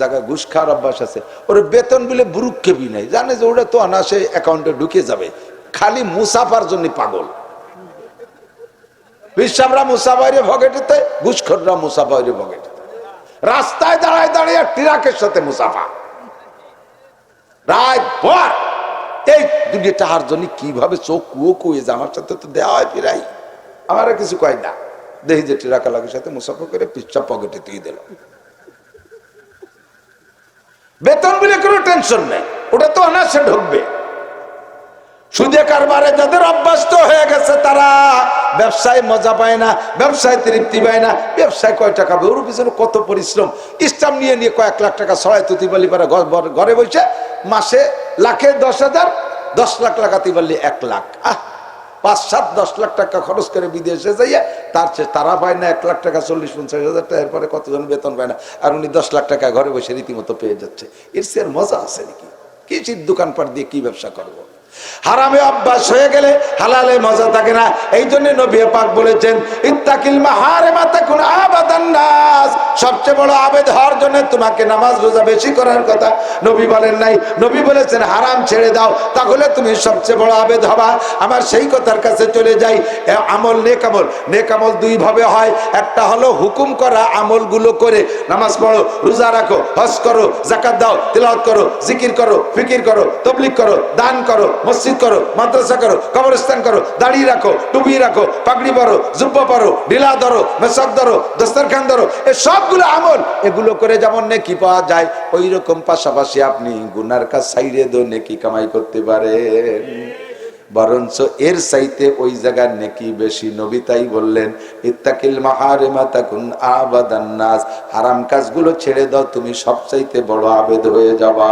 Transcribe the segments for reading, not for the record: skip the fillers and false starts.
জায়গায় ঘুষ খাওয়ার অভ্যাস আছে, ওর বেতন বিলে বুরুক্ষেপি নাই, জানে যে ওটা তো অনাসে অ্যাকাউন্টে ঢুকে যাবে, খালি মুসাফার জন্য পাগল। বিশ্বামরা মুসাফাইরে ভগেটেতে, ঘুষখোররা মুসাফাইরে ভগেটেতে, রাস্তায় দাঁড়ায় দাঁড়িয়ে ট্রাকের সাথে মুসাফা রাত ভর। এই দুটি টাকার জন্য কিভাবে চোখ কুয়ো কুয়ে যে আমার সাথে তো দেওয়া হয় ফিরাই, আমার কিছু কয় না, দেখি যে ট্রাকালাকের সাথে মুসাফা করে পিচ্ছা পকেটে দিয়ে দিল। বেতন বিলে কোনো টেনশন নেই, ওটা তো অনায়াসে ঢুকবে। সুদে কারবারে যাদের অভ্যস্ত হয়ে গেছে তারা ব্যবসায় মজা পায় না, ব্যবসায় তৃপ্তি পায় না। ব্যবসায় কয় টাকা, ওর পিছনে কত পরিশ্রম, ইসলাম নিয়ে নিয়ে কয়েক লাখ টাকা ছড়ায় তুতি বলি পারে, ঘরে বসে মাসে লাখে 10,000, 10 লাখ লাগাতে পারলে 1 লাখ, 5-7-10 লাখ টাকা খরচ করে বিদেশে যাইয়া তার চেয়ে তারা পায় না 1 লাখ টাকা, 40-50 হাজার টাকা, এরপরে কতজন বেতন পায় না, আর উনি 10 লাখ টাকা ঘরে বসে রীতিমতো পেয়ে যাচ্ছে। এর চেয়ে মজা আছে নাকি? কিসির দোকানপাট দিয়ে কি ব্যবসা করবো? হারামে অভ্যাস হয়ে গেলে হালালে মজা থাকে না। এই জন্য নবী পাক বলেছেন, ইত্তাকিল মাহারিমা তাকুন আবাদান নাস, সবচেয়ে বড় আবেদ হওয়ার জন্য তোমাকে নামাজ রোজা বেশি করার কথা নবী বলেন নাই। নবী বলেছেন হারাম ছেড়ে দাও, তাহলে তুমি সবচেয়ে বড় আবেদ হবা। আমার সেই কথার কাছে চলে যাই। আমল, নেক আমল, নেক আমল দুই ভাবে হয়। একটা হলো হুকুম করা আমলগুলো করে, নামাজ পড়ো, রোজা রাখো, হজ করো, যাকাত দাও, তিলাওয়াত করো, জিকির করো, ফিকির করো, তাবলীগ করো, দান করো, মসজিদ করো, মাদ্রাসা করো, কবরস্থান করো, দাড়ি রাখো, টুপি রাখো, পাগড়ি পরো, জুব্বা পরো, ঢিলা ধরো, মেসাক ধরো, দস্তরখান ধরো, এই সবগুলো আমল। এগুলো করে যেমন নেকি পাওয়া যায়, ওই রকম পাশাপাশি আপনি গুনার কাজ ছাইরে দো নেকি কামাই করতে পারেন। বরঞ্চ এর চাইতে ওই জায়গার নেকি বেশি। নবী তাই বললেন, ইত্তাকিল মাহারিমা তাকুন আবাদান নাস, হারাম কাজগুলো ছেড়ে দাও, তুমি সবচাইতে বড় আবেদ হয়ে যাবা।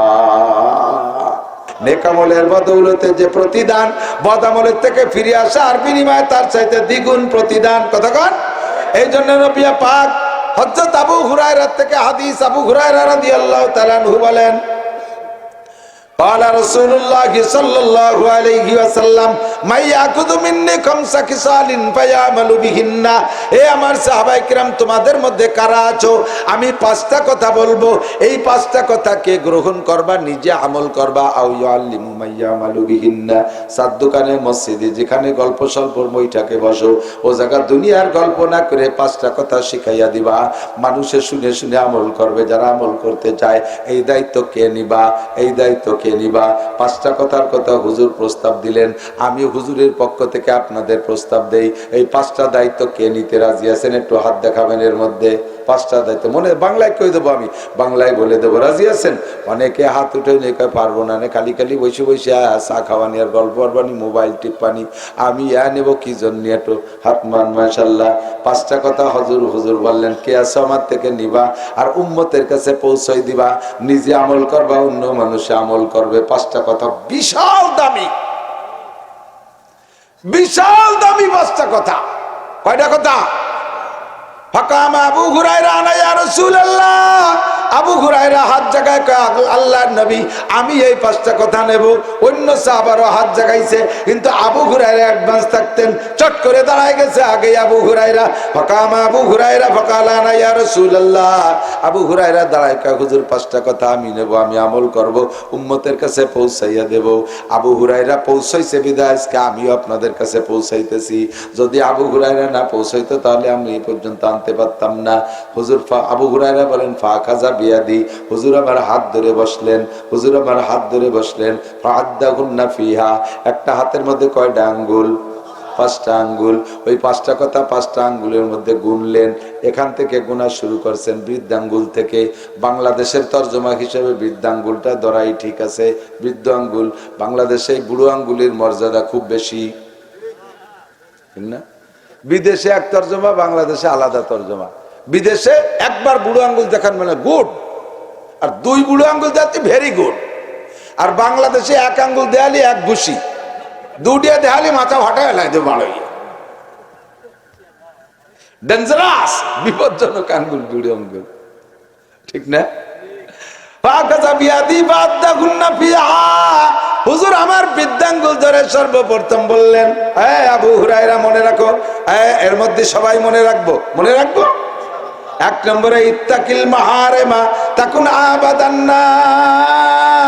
নেক আমলের বদৌলতে যে প্রতিদান, বদ আমলের থেকে ফিরে আসা আর বিনিময়ে তার চাইতে দ্বিগুণ প্রতিদান। কতক্ষণ? এই জন্য নবী পাক হযরত আবু হুরায়রা থেকে হাদিস, আবু হুরায়রা রাদিয়াল্লাহু তাআলা আনহু বলেন, قال رسول الله صلى الله عليه وسلم ما يأخذ مني خمس خصال فيعمل بهن। এ আমার সাহাবায়ে কিরাম, তোমাদের মধ্যে কারা আছো, আমি 5টা কথা বলবো, এই 5টা কথাকে গ্রহণ করবা, নিজে আমল করবা। আও ইয়াল্লিমু মান ইয়ামালু বিহিন্না, সাদ দোকানে, মসজিদে যেখানে গল্প স্বল্প বৈঠকে বসো, ও জায়গা দুনিয়ার গল্প না করে 5টা কথা শিখাইয়া দিবা, মানুষে শুনে শুনে আমল করবে। যারা আমল করতে চায়, এই দায়িত্ব কে নিবা, এই দায়িত্ব কে নিবা? 5টা কথার কথা হুজুর প্রস্তাব দিলেন, আমি হুজুরের পক্ষ থেকে আপনাদের প্রস্তাব দেই। এই 5টা দায়িত্ব কে নিতে রাজি আছেন? একটু হাত দেখাবেন। এর মধ্যে 5টা দায়িত্ব মনে বাংলায় কই দেবো, আমি বাংলায় বলে দেবো, রাজি আছেন? অনেকে হাত উঠে নেকে পারবো না, খালি খালি বসে বসে চা খাওয়ানি আর গল্প করবানি, মোবাইল টিপানি। আমি নেবো কি জন্য? একটু হাত মান। মাশাআল্লাহ, 5টা কথা হুজুর বললেন, কে আছে আমার থেকে নিবা আর উম্মতের কাছে পৌঁছাই দিবা, নিজে আমল করবা, অন্য মানুষে আমল করবে। 5টা কথা বিশাল দামি, বিশাল দামি 5টা কথা। কয়টা কথা? ফাকামা আবু হুরায়রা আনা ইয়া রাসূলুল্লাহ, আবু হুরায়রা হাত জাগায় কয়, আল্লাহর নবী আমি এই 5টা কথা নেব। অন্য সাহাবারও হাত জাগাইছে, কিন্তু আবু হুরায়রা অ্যাডভান্স থাকতেন, চট করে দাঁড়ায় গেছে আগে আবু হুরায়রা। ফাকামা আবু হুরায়রা ফাকালা আনা ইয়া রাসূলুল্লাহ, আবু হুরায়রা দাঁড়ায় কয়, হুজুর 5টা কথা আমি নেব, আমি আমল করব, উম্মতের কাছে পৌঁছাইয়া দেব। আবু হুরায়রা পৌঁছাইছে বিদায় আজকে আমিও আপনাদের কাছে পৌঁছাইতেছি। যদি আবু হুরায়রা না পৌঁছাইতো তাহলে আমি এই পর্যন্ত আনতে পারতাম না। হুজুর আবু হুরায়রা বলেন, ফাখাযা বিয়াদি, হুজুর আমার হাত ধরে বসলেন, হুজুর আমার হাত ধরে বসলেন। ফাআদ্দাহুন্না ফিহা, একটা হাতের মধ্যে কয়টা আঙ্গুল? 5টা আঙ্গুল। ওই 5টা কথা 5টা আঙ্গুলের মধ্যে গুনলেন। এখান থেকে গোনা শুরু করছেন বৃদ্ধাঙ্গুল থেকে। বাংলাদেশের তর্জমা হিসেবে বৃদ্ধাঙ্গুলটা ধরাই ঠিক আছে, বৃদ্ধ আঙ্গুল। বাংলাদেশে বুড়ো আঙ্গুলের মর্যাদা খুব বেশি, ঠিক না? বিদেশে এক তর্জমা, বাংলাদেশে আলাদা তর্জমা। বিদেশে একবার বুড়ো আঙ্গুল দেখান মানে গুড, আর 2 বুড়ো আঙ্গুল দেখাচ্ছি ভেরি গুড। আর বাংলাদেশে 1 আঙ্গুল দেয়ালি 1 ঘুষি, 2টা দেহালি মাথা ফাটায় লাগবে, ভালোই ডেঞ্জারাস, বিপজ্জনক আঙ্গুল বুড়ো আঙ্গুল, ঠিক না? হুজুর আমার বৃদ্ধাঙ্গুল ধরে সর্বপ্রথম বললেন, আবু হুরায়রা মনে রাখো, এর মধ্যে সবাই মনে রাখবো, মনে রাখবো। 1 নম্বরে ইত্তাকিল মাহারিমা তাকুন আবাদান নাস।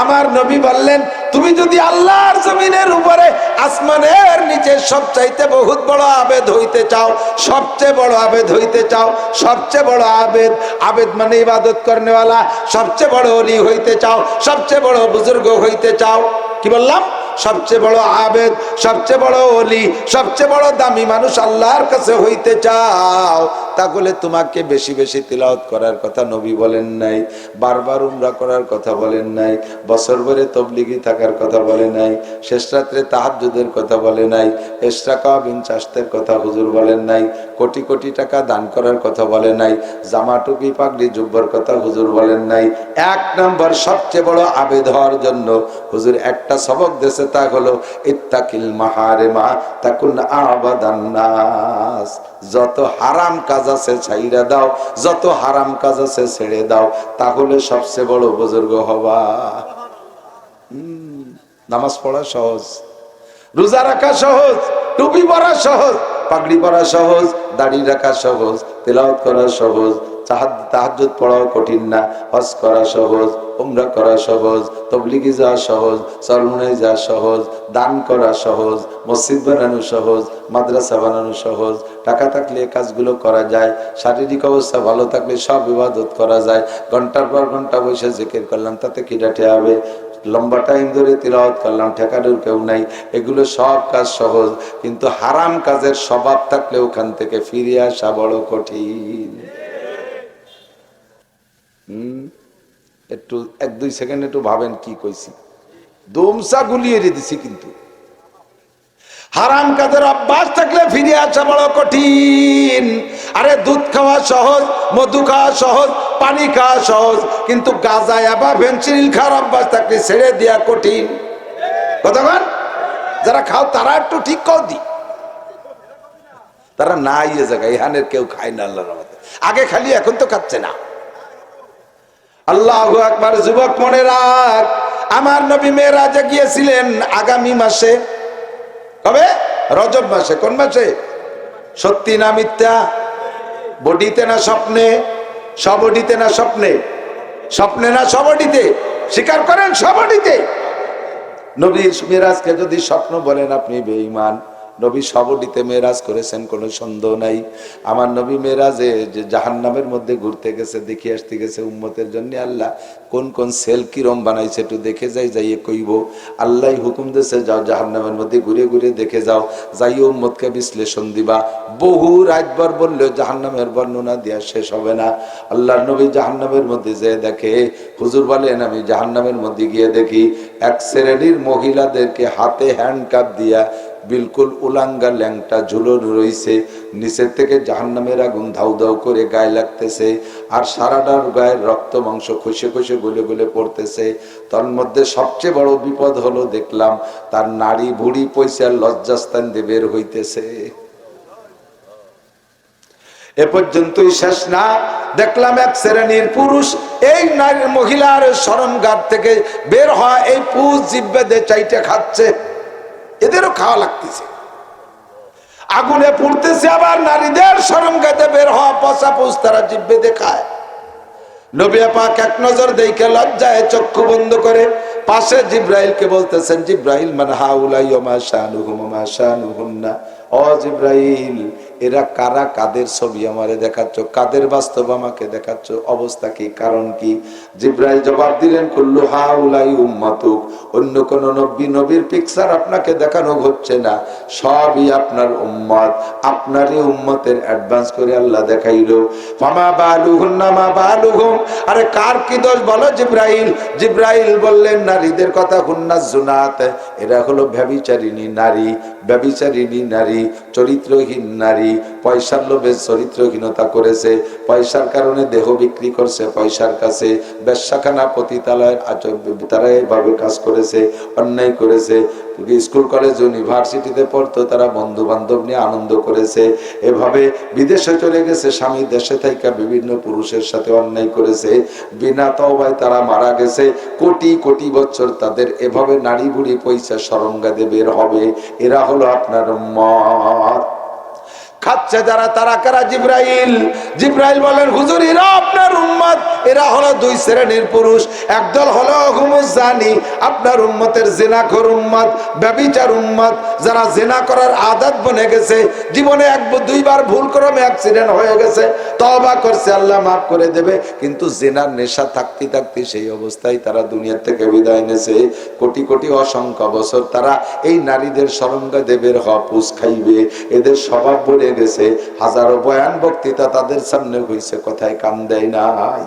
আমার নবী বললেন, তুমি যদি আল্লাহর জমিনের উপরে আসমানের নিচে সবচাইতে বহুত বড় আবেদ হইতে চাও, সবচেয়ে বড় আবেদ হইতে চাও, সবচেয়ে বড় আবেদ, আবেদ মানে ইবাদত করনেওয়ালা, সবচেয়ে বড় ওলি হইতে চাও, সবচেয়ে বড় বুজুর্গ হইতে চাও, কি বললাম? সবচেয়ে বড় আবেদ, সবচেয়ে বড় ওলি, সবচেয়ে বড় দামি মানুষ আল্লাহর কাছে হইতে চাও, তাহলে তোমাকে বেশি বেশি তিলাওয়াত করার কথা নবী বলেন নাই, বারবার উমরা করার কথা বলেন নাই, বছর ভরে তবলিগি থাকার কথা বলে নাই, শেষ রাত্রে তাহাজ্জুদের কথা বলে নাই, ইশরাকা বিন চাশতের কথা হুজুর বলেন নাই, কোটি কোটি টাকা দান করার কথা বলে নাই, জামা টুপি পাগড়ি জুব্বার কথা হুজুর বলেন নাই। এক নম্বর সবচেয়ে বড় আবেদ হওয়ার জন্য হুজুর একটা সবক দেশে, তা হলো ইত্তাকিল মাহারিমা তাকুন আবাদান নাস। যত হারাম কাজ আছে ছাইরা দাও, যত হারাম কাজ আছে ছেড়ে দাও, তাহলে সবচেয়ে বড় বুজুর্গ হবা। নামাজ পড়া সহজ, রোজা রাখা সহজ, টুপি পরা সহজ, পাগড়ি পরা সহজ, দাড়ি রাখা সহজ, তেলাওয়াত করা সহজ, তাহাজ্জুদ পড়াও কঠিন না, হজ করা সহজ, উমরা করা সহজ, তবলিগি যাওয়া সহজ, চরমুনাই যাওয়া সহজ, দান করা সহজ, মসজিদ বানানো সহজ, মাদ্রাসা বানানো সহজ, টাকা থাকলে এই কাজগুলো করা যায়, শারীরিক অবস্থা ভালো থাকলে সব ইবাদত করা যায়। ঘন্টার পর ঘন্টা বসে জিকির করলাম, তাতে কি ডাটে হবে? লম্বা টাইম ধরে তিলাওয়াত করলাম, ঠেকানোর কেউ নাই। এগুলো সব কাজ সহজ, কিন্তু হারাম কাজের স্বভাব থাকলে ওখান থেকে ফিরে আসা বড় কঠিন। একটু 1-2 সেকেন্ড একটু ভাবেন কি কইছি, দমসা গুলিয়ে দিছি। কিন্তু হারাম কাজের অভ্যাস থাকলে ফিরে আসা বড় কঠিন। আরে দুধ খাওয়া সহজ, মধু খাওয়া সহজ, পানি খাওয়া সহজ, কিন্তু গাঁজা বা ফেন্সিডিল খাওয়ার অভ্যাস থাকলে ছেড়ে দেওয়া কঠিন। কতক্ষণ যারা খাও তারা একটু ঠিক কও দি, তারা না ইয়ে জায়গায় ইহানের কেউ খায় না আল্লাহর রহমতে। আগে খালি, এখন তো খাচ্ছে না। আল্লাহু আকবার। যুবক মনে রাখ, আমার নবী মেরাজে গিয়েছিলেন আগামী মাসে। কবে? রজব মাসে। কোন মাসে? সত্যি না মিথ্যা? বডিতে না স্বপ্নে? সবডিতে না স্বপ্নে? স্বপ্নে না সবডিতে? স্বীকার করেন সবডিতে। নবী মেরাজকে যদি স্বপ্ন বলেন আপনি বেঈমান। নবী সবডিতে মেরাজ করেছেন, কোনো সন্দেহ নাই। আমার নবী মেরাজে যে জাহান্নামের মধ্যে ঘুরতে গেছে, দেখে আসতে গেছে উম্মতের জন্য আল্লাহ কোন কোন সেল কিরম বানাইছে একটু দেখে যাইয়ে কইব। আল্লাহ হুকুম দিয়েছে, যাও জাহান্নামের মধ্যে ঘুরে ঘুরে দেখে যাও, যাইয়ে উম্মতকে বিশ্লেষণ দিবা। বহু রাতভর বললেও জাহান্নামের বর্ণনা দেওয়া শেষ হবে না। আল্লাহর নবী জাহান্নামের মধ্যে যেয়ে দেখে, হুজুর বলেন আমি জাহান্নামের মধ্যে গিয়ে দেখি এক শ্রেণীর মহিলাদেরকে হাতে হ্যান্ডকাপ দিয়া বিলকুল উলাঙ্গা ল্যাংটা ঝুলনো রইছে, নিচের থেকে জাহান্নামের আগুন ধাউ ধাউ করে গায়ে লাগতেছে, আর সারাটার গায়ের রক্ত মাংস খসে খসে গলে গলে পড়তেছে। তার মধ্যে সবচেয়ে বড় বিপদ হলো দেখলাম তার নারী ভুড়ি পয়সার লজ্জাস্থান দিয়ে বের হইতেছে। এ পর্যন্তই শেষ না, দেখলাম এক শ্রেণীর পুরুষ এই নারী মহিলার শরমগার থেকে বের হয় এই পুষ জিব্বে দিয়ে চাইতে খাচ্ছে। এদেরও খাওয়া লাগতেছে, আগুনে পুড়তেছে। আবার নারীদের শরমগাতে বের হওয়া পচা পুষ তারা জিব্বে দিয়ে খায়। নবী পাক এক নজর দেখে লজ্জায় চক্ষু বন্ধ করে পাশে জিব্রাইলকে বলতেছেন, জিব্রাইল মান হাউলাই ওয়া মা শানুহুম ওয়া মা শানুহুন্না। ও জিব্রাইল, এরা কারা, কাদের ছবি আমারে দেখাচ্ছ, কাদের বাস্তব আমাকে দেখাচ্ছ, অবস্থা কি, কারণ কি? জিব্রাইল জবাব দিলেন, কুল্লু হাউলাই উম্মাতুক। অন্য কোন নবীর পিকচার আপনাকে দেখানো হচ্ছে না, সবই আপনার উম্মত। আপনারই উম্মতের অ্যাডভান্স করে আল্লাহ দেখাইলো। ফামা বালুহুন্না মা বালুহুম। আরে কার কি দোষ বলো জিব্রাইল? জিব্রাইল বললেন নারীদের কথা, হুন্না জুনাত, এরা হলো ব্যভিচারিণী নারী, ব্যভিচারিণী নারী, চরিত্রহীন নারী, পয়সার লোভে চরিত্রহীনতা করেছে, পয়সার কারণে দেহ বিক্রি করছে পয়সার কাছে, বেশ্যাখানা পতিতালয়ের তারা এভাবে কাজ করেছে, অন্যায় করেছে। স্কুল কলেজ ইউনিভার্সিটিতে পড়তো, তারা বন্ধু বান্ধব নিয়ে আনন্দ করেছে, এভাবে বিদেশে চলে গেছে, স্বামী দেশে থাইকা বিভিন্ন পুরুষের সাথে অন্যায় করেছে, বিনা তওবায় তারা মারা গেছে। কোটি কোটি বছর তাদের এভাবে নারী বুড়ি পয়সা শরমগাদে বের হবে। এরা হলো আপনার উম্মত। খাচ্ছে যারা তারা কারা? জিব্রাইল। জিব্রাইল বলেন হুজুর এরা আপনার উম্মত, এরা হলো দুই শ্রেণীর পুরুষ। একদল হলো হুমুজ জানি, আপনার উম্মতের জিনাখোর উম্মত, ব্যভিচার উম্মত, যারা জিনা করার আদত বনে গেছে, জীবনে এক দুইবার ভুল ক্রমে অ্যাক্সিডেন্ট হয়ে গেছে, তওবা করছে, আল্লাহ মাফ করে দেবে, কিন্তু জিনার নেশা থাকতে থাকতে সেই অবস্থায় তারা দুনিয়া থেকে বিদায় নেছে। কোটি কোটি অসংখ্য বছর তারা এই নারীদের সরঙ্গা দেবের হপুস খাইবে, এদের স্বভাব বলে গেছে। হাজারো বয়ান বক্তৃতা তাদের সামনে হয়েছে, কথায় কান দেয় নাই।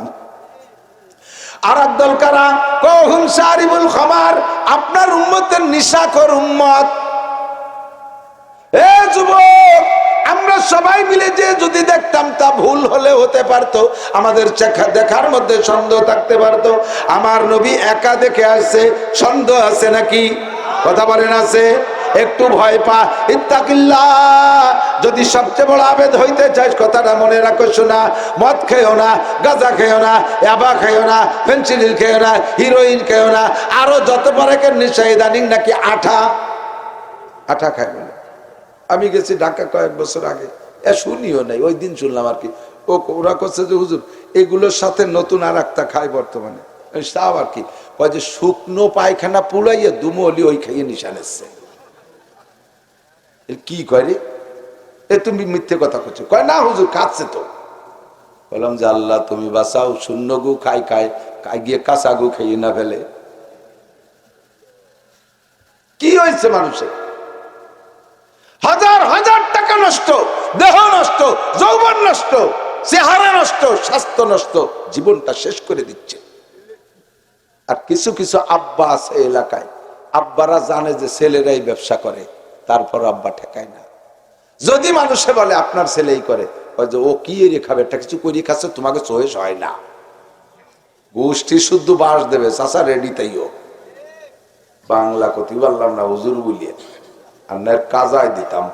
আর একদল কারা? কহুম শারিবুল খামার, আপনার উম্মতের নিশাখোর উম্মত। এ যুবক, আমরা সবাই মিলে যে যদি দেখতাম তা ভুল হলে হতে পারতো, আমাদের দেখার মধ্যে সন্দেহ থাকতে পারতো। আমার নবী একা দেখে আসছে, সন্দেহ আছে নাকি? কথা বলেন আছে? একটু ভয় পা। ইত্তাকিল্লাহ, যদি সবচেয়ে বড় আবেদ হইতে চাস কথাটা মনে রাখো, শোনা, মদ খেও না, গাঁজা খেও না, ইয়াবা খেও না, ফেন্সিডিল খেও না, হিরোইন খেও না, আরো যত পারেকের নেশা, ইদানিং নাকি আঠা খায় বলে। আমি গেছি ঢাকা কয়েক বছর আগে, শুনিও নাই, ওই দিন শুনলাম আর কি। ওরা করছে যে হুজুর এগুলোর সাথে নতুন আর একটা খায় বর্তমানে, তাও আর কি ওই যে শুকনো পায়খানা পুড়াইয়া দুমলি ওই খাইয়ে নিশান এসছে। কি করে এ তুমি মিথ্যে কথা করছো? কয় না হুজুর খাচ্ছে তো। বললাম যে আল্লাহ তুমি বাঁচাও, শূন্য গু খাই গিয়ে কাঁচা গু খাইয়ে না ফেলে। কি হয়েছে মানুষের? হাজার হাজার টাকা নষ্ট, দেহ নষ্ট, যৌবন নষ্ট, চেহারা নষ্ট, স্বাস্থ্য নষ্ট, জীবনটা শেষ করে দিচ্ছে। আর কিছু কিছু আব্বা আছে এলাকায়, আব্বারা জানে যে ছেলেরাই ব্যবসা করে, তারপর আব্বা ঠেকায় না। যদি মানুষে বলে আপনার ছেলেই করে, ও কি এরিয়ে খাবে, একটা কিছু করিয়ে খাচ্ছে, তোমাকে চয়েস হয় না, গোষ্ঠী শুদ্ধ বাস দেবে, চাষা রেডি তাইও। বাংলা কতি বললাম না হুজুর বলিয়ে, আপনার কাজায় দিতাম।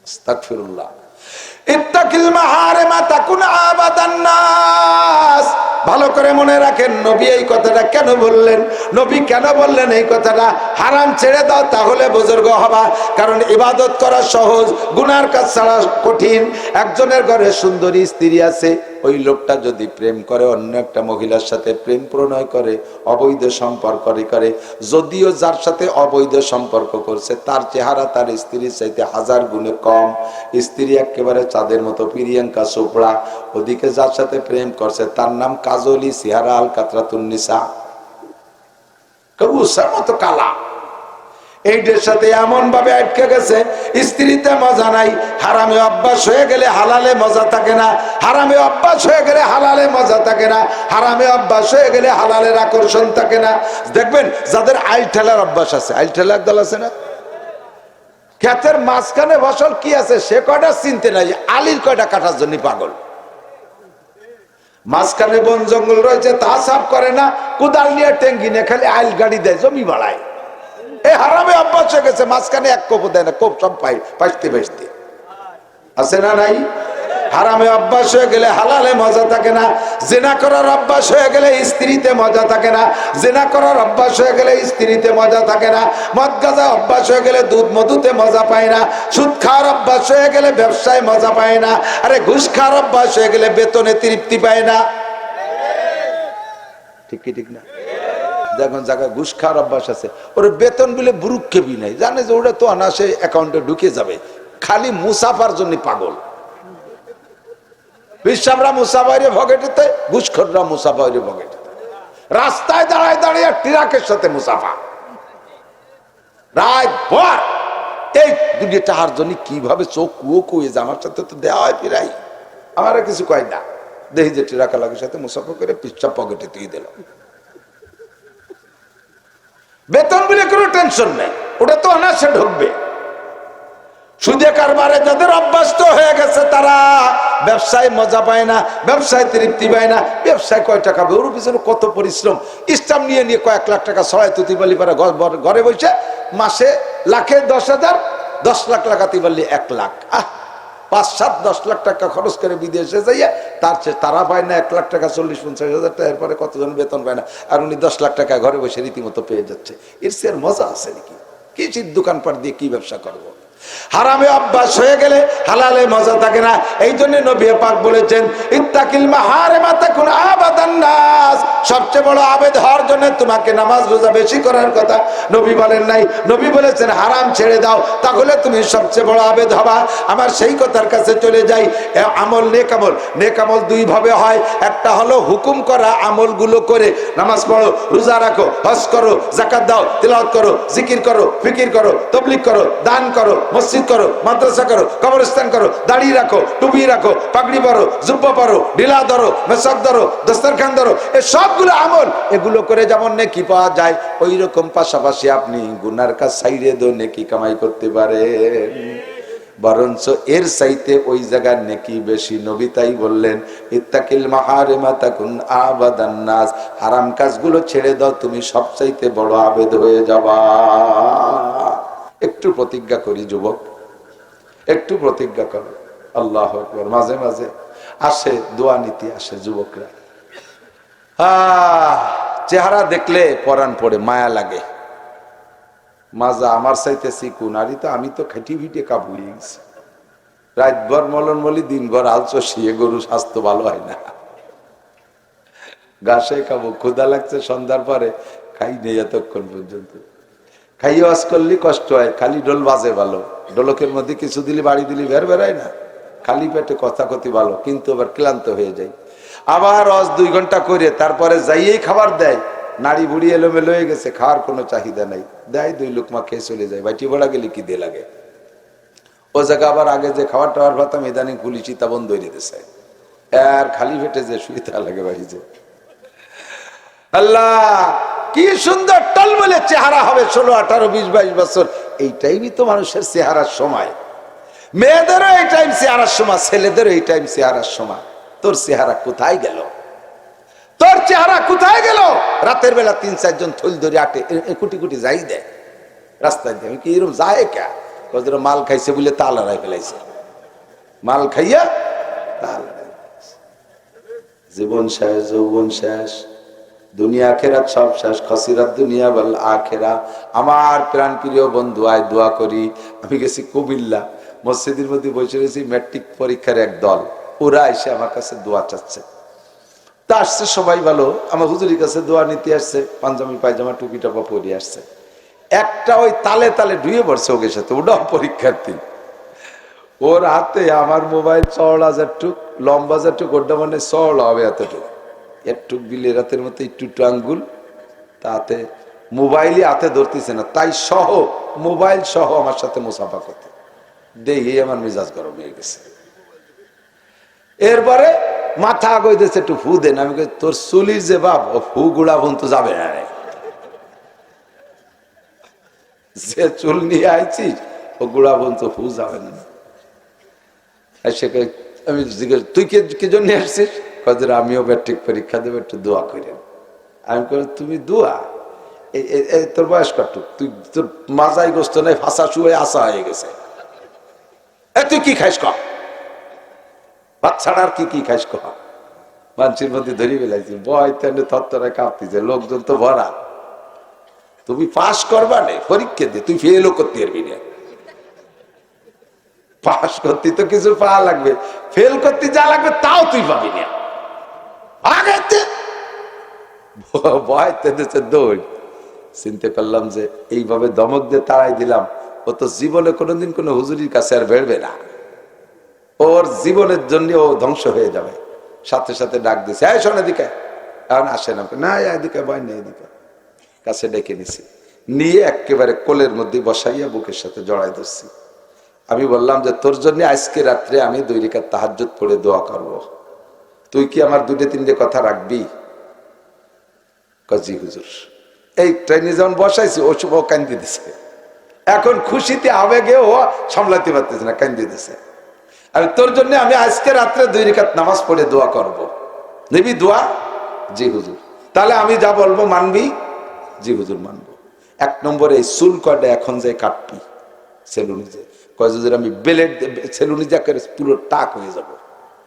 আস্তাগফিরুল্লাহ। ইত্তাকিল মাহারিমা তাকুন আবাদান নাস। ভালো করে মনে রাখেন, নবী এই কথাটা কেন বললেন? নবী কেন বললেন এই কথাটা? হারাম ছেড়ে দাও, তাহলে বুজুর্গ হবা। কারণ ইবাদত করা সহজ, গুনার কাজ ছাড়া কঠিন। একজনের ঘরে সুন্দরী স্ত্রী আছে, ওই লোকটা যদি প্রেম করে, অন্য একটা মহিলার সাথে প্রেম প্রণয় করে, অবৈধ সম্পর্ক করে, যদিও যার সাথে অবৈধ সম্পর্ক করছে তার চেহারা তার স্ত্রীর চাইতে 1000 গুণে কম, স্ত্রী একেবারে চাঁদের মতো প্রিয়াঙ্কা চোপড়া, ওদিকে যার সাথে প্রেম করছে তার নাম কাজলি, চেহারা আল কাতরাতুন নিসা, কবুসার মতো কালা। এইটার সাথে এমন ভাবে আটকে গেছে, স্ত্রীতে মজা নাই। হারামে অভ্যাস হয়ে গেলে হালালে মজা থাকে না, হারামে অভ্যাস হয়ে গেলে হালালে মজা থাকে না, হারামে অভ্যাস হয়ে গেলে হালালের আকর্ষণ থাকে না। দেখবেন যাদের আইল ঠেলার অভ্যাস আছে, আইল ঠেলার দল আছে না, ক্ষেতের মাঝখানে ফসল কি আছে সে কয়টা চিনতে নাই, আলির কয়টা কাটার জন্য পাগল। মাঝখানে বন জঙ্গল রয়েছে, তা সাফ করে না, কোদাল নিয়ে টেঙ্গি নিয়ে খালি আইল গাড়ি দেয়, জমি বাড়ায়। এই হারামে অভ্যাস হয়ে গেছে, মাঝখানে এক কোপ দেয় না, কোপ সব পাইতে আছে না নাই? হারামে অভ্যাস হয়ে গেলে হালালে মজা থাকে না, জিনা করার অভ্যাস হয়ে গেলে স্ত্রীতে মজা থাকে না, জিনা করার অভ্যাস হয়ে গেলে স্ত্রীতে মজা থাকে না, মদ গাঁজা অভ্যাস হয়ে গেলে দুধ মধুতে মজা পায় না, সুদ খাওয়ার অভ্যাস হয়ে গেলে ব্যবসায় মজা পায় না, আরে ঘুষ খাওয়ার অভ্যাস হয়ে গেলে বেতনে তৃপ্তি পায় না। ঠিক কি ঠিক না? যখন জায়গায় ঘুষ খাওয়ার অভ্যাস আছে, ওর বেতন বলে বুরুক্ষেপি নাই, জানে যে ওটা তো অনাসে অ্যাকাউন্টে ঢুকে যাবে, খালি মুসাফার জন্য পাগল। বিশ্বামরা মুসাফাইরে ভগেটেতে, ঘুষখোররা মুসাফাইরে ভগেটেতে, রাস্তায় দাঁড়ায় দাঁড়িয়ে ট্রাকের সাথে মুসাফা, রাত ভর। এই দুটি টাকার জন্য কিভাবে চোখ কুয়ো কুয়ে যে আমার সাথে তো দেওয়া হয় ফিরাই, আমার কিছু কয় না, দেখি যে ট্রাকা লাগের সাথে মুসাফা করে পিচ্ছা পকেটে দিয়ে দিল। বেতন বলে কোনো টেনশন নেই, ওটা তো অনায়াসে ঢুকবে। সুদে কারবারে যাদের অভ্যস্ত হয়ে গেছে তারা ব্যবসায় মজা পায় না, ব্যবসায় তৃপ্তি পায় না। ব্যবসায় কয় টাকা, ওর পিছনে কত পরিশ্রম, ইসলাম নিয়ে কয়েক লাখ টাকা ছড়ায় তুতি বলি পারে, ঘরে বসে মাসে লাখে 10,000, 10 লাখ লাগাতে পারলে 1 লাখ, 5-7-10 লাখ টাকা খরচ করে বিদেশে যাইয়া তারা পায় না 1 লাখ টাকা, 40-50 হাজার টাকা, এরপরে কতজন বেতন পায় না, আর উনি 10 লাখ টাকা ঘরে বসে রীতিমতো পেয়ে যাচ্ছে। এর সে মজা আছে নাকি? কি দোকানপাট দিয়ে কি ব্যবসা করবো? হারামে অভ্যাস হয়ে গেলে হালালে মজা থাকে না। এই জন্য নবী পাক বলেছেন ইত্তাকিল মাহারিমা তাকুন আবাদান নাস, সবচেয়ে বড় আবেদ হওয়ার জন্য তোমাকে নামাজ রোজা বেশি করার কথা নবী বলেন নাই। নবী বলেছেন হারাম ছেড়ে দাও, তাহলে তুমি সবচেয়ে বড় আবেদ হবা। আমার সেই কথার কাছে চলে যাই। আমল নেক আমল, নেক আমল দুই ভাবে হয়। একটা হলো হুকুম করা আমলগুলো করে, নামাজ পড়ো, রোজা রাখো, হজ করো, যাকাত দাও, তিলাওয়াত করো, জিকির করো, ফিকির করো, তাবলীগ করো, দান করো, মসজিদ করো, মাদ্রাসা করো, কবরস্থান করো, দাড়ি রাখো, টুপি রাখো, পাগড়ি পরো, জুব্বা পরো, ঢিলা ধরো, মেসাক ধরো, দস্তরখান ধরো, এই সবগুলো আমল। এগুলো করে যেমন নেকি পাওয়া যায়, ওই রকম পাশাপাশি আপনি গুনার কাজ ছাইরে দো নেকি কামাই করতে পারেন। বরঞ্চ এর চাইতে ওই জায়গার নেকি বেশি। নবী তাই বললেন ইত্তাকিল মাহারিমা তাকুন আবাদান নাস, হারাম কাজগুলো ছেড়ে দাও, তুমি সবচাইতে বড় আবেদ হয়ে যাবা। একটু প্রতিজ্ঞা করি যুবক, একটু প্রতিজ্ঞা করো। আল্লাহু আকবার। মাঝে মাঝে আসে দোয়া নীতি আসে যুবকরা, চেহারা দেখলে পরাণ পড়ে, মায়া লাগে। মাজা আমার চাইতে চিকু নারী তো, আমি তো খেটি ভিটে কাবু হয়ে গেছি। রাতভর মলন মলি, দিনভর আলচো শিয়ে, গরু স্বাস্থ্য ভালো হয় না। ঘাসে খাবো, ক্ষুধা লাগছে সন্ধ্যার পরে, খাই নেই এতক্ষণ পর্যন্ত। খাইয়ে ওয়াজ করলি কষ্ট হয়, খালি ডোল বাজে ভালো, ডোলকের মধ্যে কিছু দিলি বাড়ি দিলি বেরোয় না, খালি পেটে কথা কথি ভালো, কিন্তু আবার ক্লান্ত হয়ে যায়। আবার ওয়াজ 2 ঘন্টা করে তারপরে যাইয়েই খাবার দেয়, নাড়ি বুড়ি এলোমেলো হয়ে গেছে, খাওয়ার কোনো চাহিদা নাই, দেয় 2 লোকমা খেয়ে চলে যায়। বাইটি বড়া গেলে কি দিয়ে লাগে। ও জায়গা আবার আগে যে খাবার টাবার ভাতাম ইদানিং পুলিশি তা বন্ধ হয়ে দিতেছে, আর খালি পেটে যে শুইতে লাগে বাড়ি যে। আল্লাহ কি সুন্দর টলমলে চেহারা হবে 16, 18, 20, 22 বছর। এই টাইমই তো মানুষের চেহারার সময়। মেয়েদেরও এই টাইম চেহারার সময়, ছেলেদেরও এই টাইম চেহারার সময়। তোর চেহারা কোথায় গেল? তোর চেহারা কোথায় গেল? রাতের বেলা 3-4 জন থল ধরে আটে কুটি কুটি যাই দেয় রাস্তায় দিয়ে। কি এরকম যায় কে? মাল খাইছে বলে তাল হারাই ফেলাইছে, মাল খাইয়া তাল হারাই ফেলাইছে। জীবন শেষ, যৌবন শেষ, দুনিয়া আখেরাত সব শেষ। খসিরাত দুনিয়া ওয়াল আখিরা। আমার প্রাণ প্রিয় বন্ধু, আয় দোয়া করি। আমি গেছি কুমিল্লা, মসজিদের মধ্যে বসে গেছি, ম্যাট্রিক পরীক্ষার এক দল, ওরা এসে আমার কাছে দোয়া চাচ্ছে। তা আসছে সবাই ভালো, আমার হুজুরের কাছে দোয়া নিতে আসছে, পাঞ্জাবি পায়জামা টুপি টাপা পরে আসছে। একটা ওই তালে তালে ডুয়ে পড়ছে ওকে সাথে, ওটাও পরীক্ষার্থী। ওর হাতে আমার মোবাইল চওড়া যেটুক, লম্বা যেটুক, ওটা মানে চওড়া হবে এতটুক, একটু বিলে রাতের মতো একটু একটু আঙ্গুল, তাতে মোবাইলই হাতে ধরতেছে না, তাই সহ মোবাইল সহ আমার সাথে মুসাফা করতে দেখি আমার মেজাজ গরম হয়ে গেছে। এরপরে মাথা আগাইতেছে, একটু ফু দেন। আমি তোর চুলির যে বাপ, ও ফু গুড়া বন্ধু যাবে না রে, যে চুল নিয়ে আইছিস ও গুড়া বন্ধু ফু যাবে না। আমি জিজ্ঞেস, তুই কি জন্য আসছিস? আমিও ম্যাট্রিক পরীক্ষা দেবো, একটু দোয়া করেন। আমি করি তুমি দোয়া, তোর বয়স কত? তুই তোর মাজাই গোস্ত নাই, ফাঁসা শুয়ে আসা হয়ে গেছে। তুই কি খাইস কর, ভাত ছাড়া আর কি খাইস কর। মানুষের মধ্যে ধরি ফেলাইছি, বয় তেনে থরথরে কাঁপতেছে, লোকজন তো ভরা। তুমি পাস করবা না, পরীক্ষা দিয়ে তুই ফেলও করতে পারবি না। পাস করতে তো কিছু পাওয়া লাগবে, ফেল করতে যা লাগবে তাও তুই পাবি না। ভয় তেঁদেছে দৌড়। চিন্তা করলাম যে এইভাবে দমক দিয়ে তাড়াই দিলাম, ও তো জীবনে কোনোদিন কোনো হুজুরির কাছে আর বেরবে না, ওর জীবনের জন্য ও ধ্বংস হয়ে যাবে। সাথে সাথে ডাক দিছে, এই শোন এদিকে। এখন আসে না, এদিকে বয় নেই, এদিকে কাছে ডেকে নিছি, নিয়ে একেবারে কোলের মধ্যে বসাইয়া বুকের সাথে জড়াই ধরছি। আমি বললাম যে তোর জন্য আজকে রাত্রে আমি 2 রাকাত তাহাজ্জুদ পড়ে দোয়া করব, তুই কি আমার 2-3 কথা রাখবি? জি হুজুর। এই ট্রেনে যখন বসাইছি ও সব কান্দি দিছে, এখন খুশিতে আবেগে ও সামলাতে পারতেছে না, কান্দি দিছে। আমি তোর জন্য আমি আজকে রাত্রে 2 রাকাত নামাজ পড়ে দোয়া করব, নিবি দোয়া? জি হুজুর। তাহলে আমি যা বলবো মানবি? জি হুজুর মানবো। 1 নম্বরে এই চুল কয়টা এখন যাই কাটবি সেলুনে যে, কয় হুজুর আমি বেলেট সেলুনে যা করে পুরো টাক হয়ে যাবো,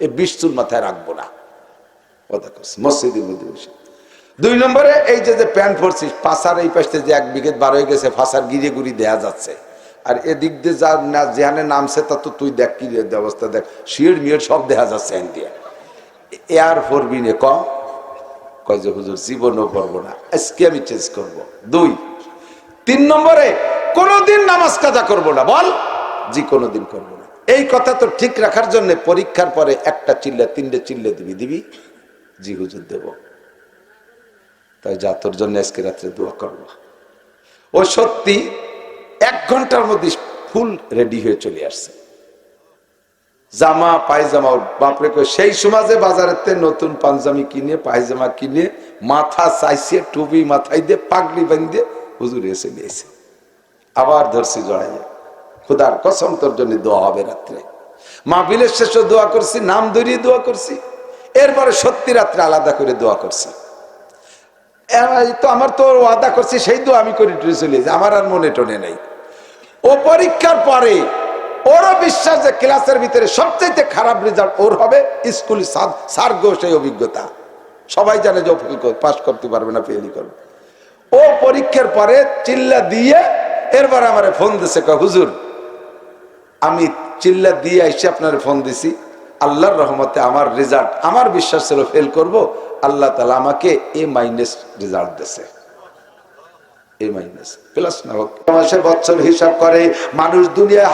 এই 20 চুল মাথায় রাখবো না, কথা করছি মসজিদের মধ্যে বসে। 2 নম্বরে এই যে প্যান্ট পরছিস, পাশার এই পাশে যে 1 বিঘে বার হয়ে গেছে, ফাঁসার গিরে গুড়ি দেয়া যাচ্ছে। আর এদিক দিয়ে যা না যেখানে নামছে তা তো তুই দেখ কি অবস্থা, দেখ শির মিয়ের সব দেখা যাচ্ছে দিয়ে এয়ার ফোরবি নে কয় যে হুজুর জীবনও করবো না, আজকে আমি চেঞ্জ করবো। 2 3 নম্বরে কোনোদিন নামাজ কাজা করবো না, বল জি কোনোদিন করবো না। এই কথা তো ঠিক রাখার জন্য পরীক্ষার পরে একটা চিল্লা 3টে চিল্লে দিবি জি হুজুর দেব। তাই যা তোর জন্য আজকে রাত্রে দোয়া করবো। ও সত্যি 1 ঘন্টার মধ্যে ফুল রেডি হয়ে চলে আসছে, জামা পায়জামা। বাপরে সেই সমাজে বাজারেতে নতুন পাঞ্জাবি কিনে পায়জামা কিনে মাথা চাইছে টুপি মাথায় দিয়ে পাগড়ি বাঁধে হুজুর এসে নিয়েছে। আবার ধরছি জড়াইয়া, খুদার কসম তোর জন্য দোয়া হবে রাত্রে। মাহফিলের শেষে দোয়া করছি, নাম ধরিয়ে দোয়া করছি, এরপরে সত্যি রাত্রে আলাদা করে দোয়া করছি। তো আমার তো ওয়াদা করছি সেই দোয়া আমি করে চলে যাই, আমার আর মনে টনে নেই। ও পরীক্ষার পরে ওরও বিশ্বাস যে ক্লাসের ভিতরে সবচেয়ে খারাপ রেজাল্ট ওর হবে। স্কুল সার্গো সেই অভিজ্ঞতা, সবাই জানে যে পাস করতে পারবে না, ফেলই করবে। ও পরীক্ষার পরে চিল্লা দিয়ে এরপর আমার ফোন দিছে, কয় হুজুর আমি চিল্লা দিয়ে এসে আপনার ফোন দিছি, আল্লাহর রহমতে আমার রেজাল্ট, আমার বিশ্বাস ছিল ফেল করব, আল্লাহ তাআলা আমাকে A- রেজাল্ট দিয়েছে। বছর হিসাব করে মানুষ দুনিয়ায়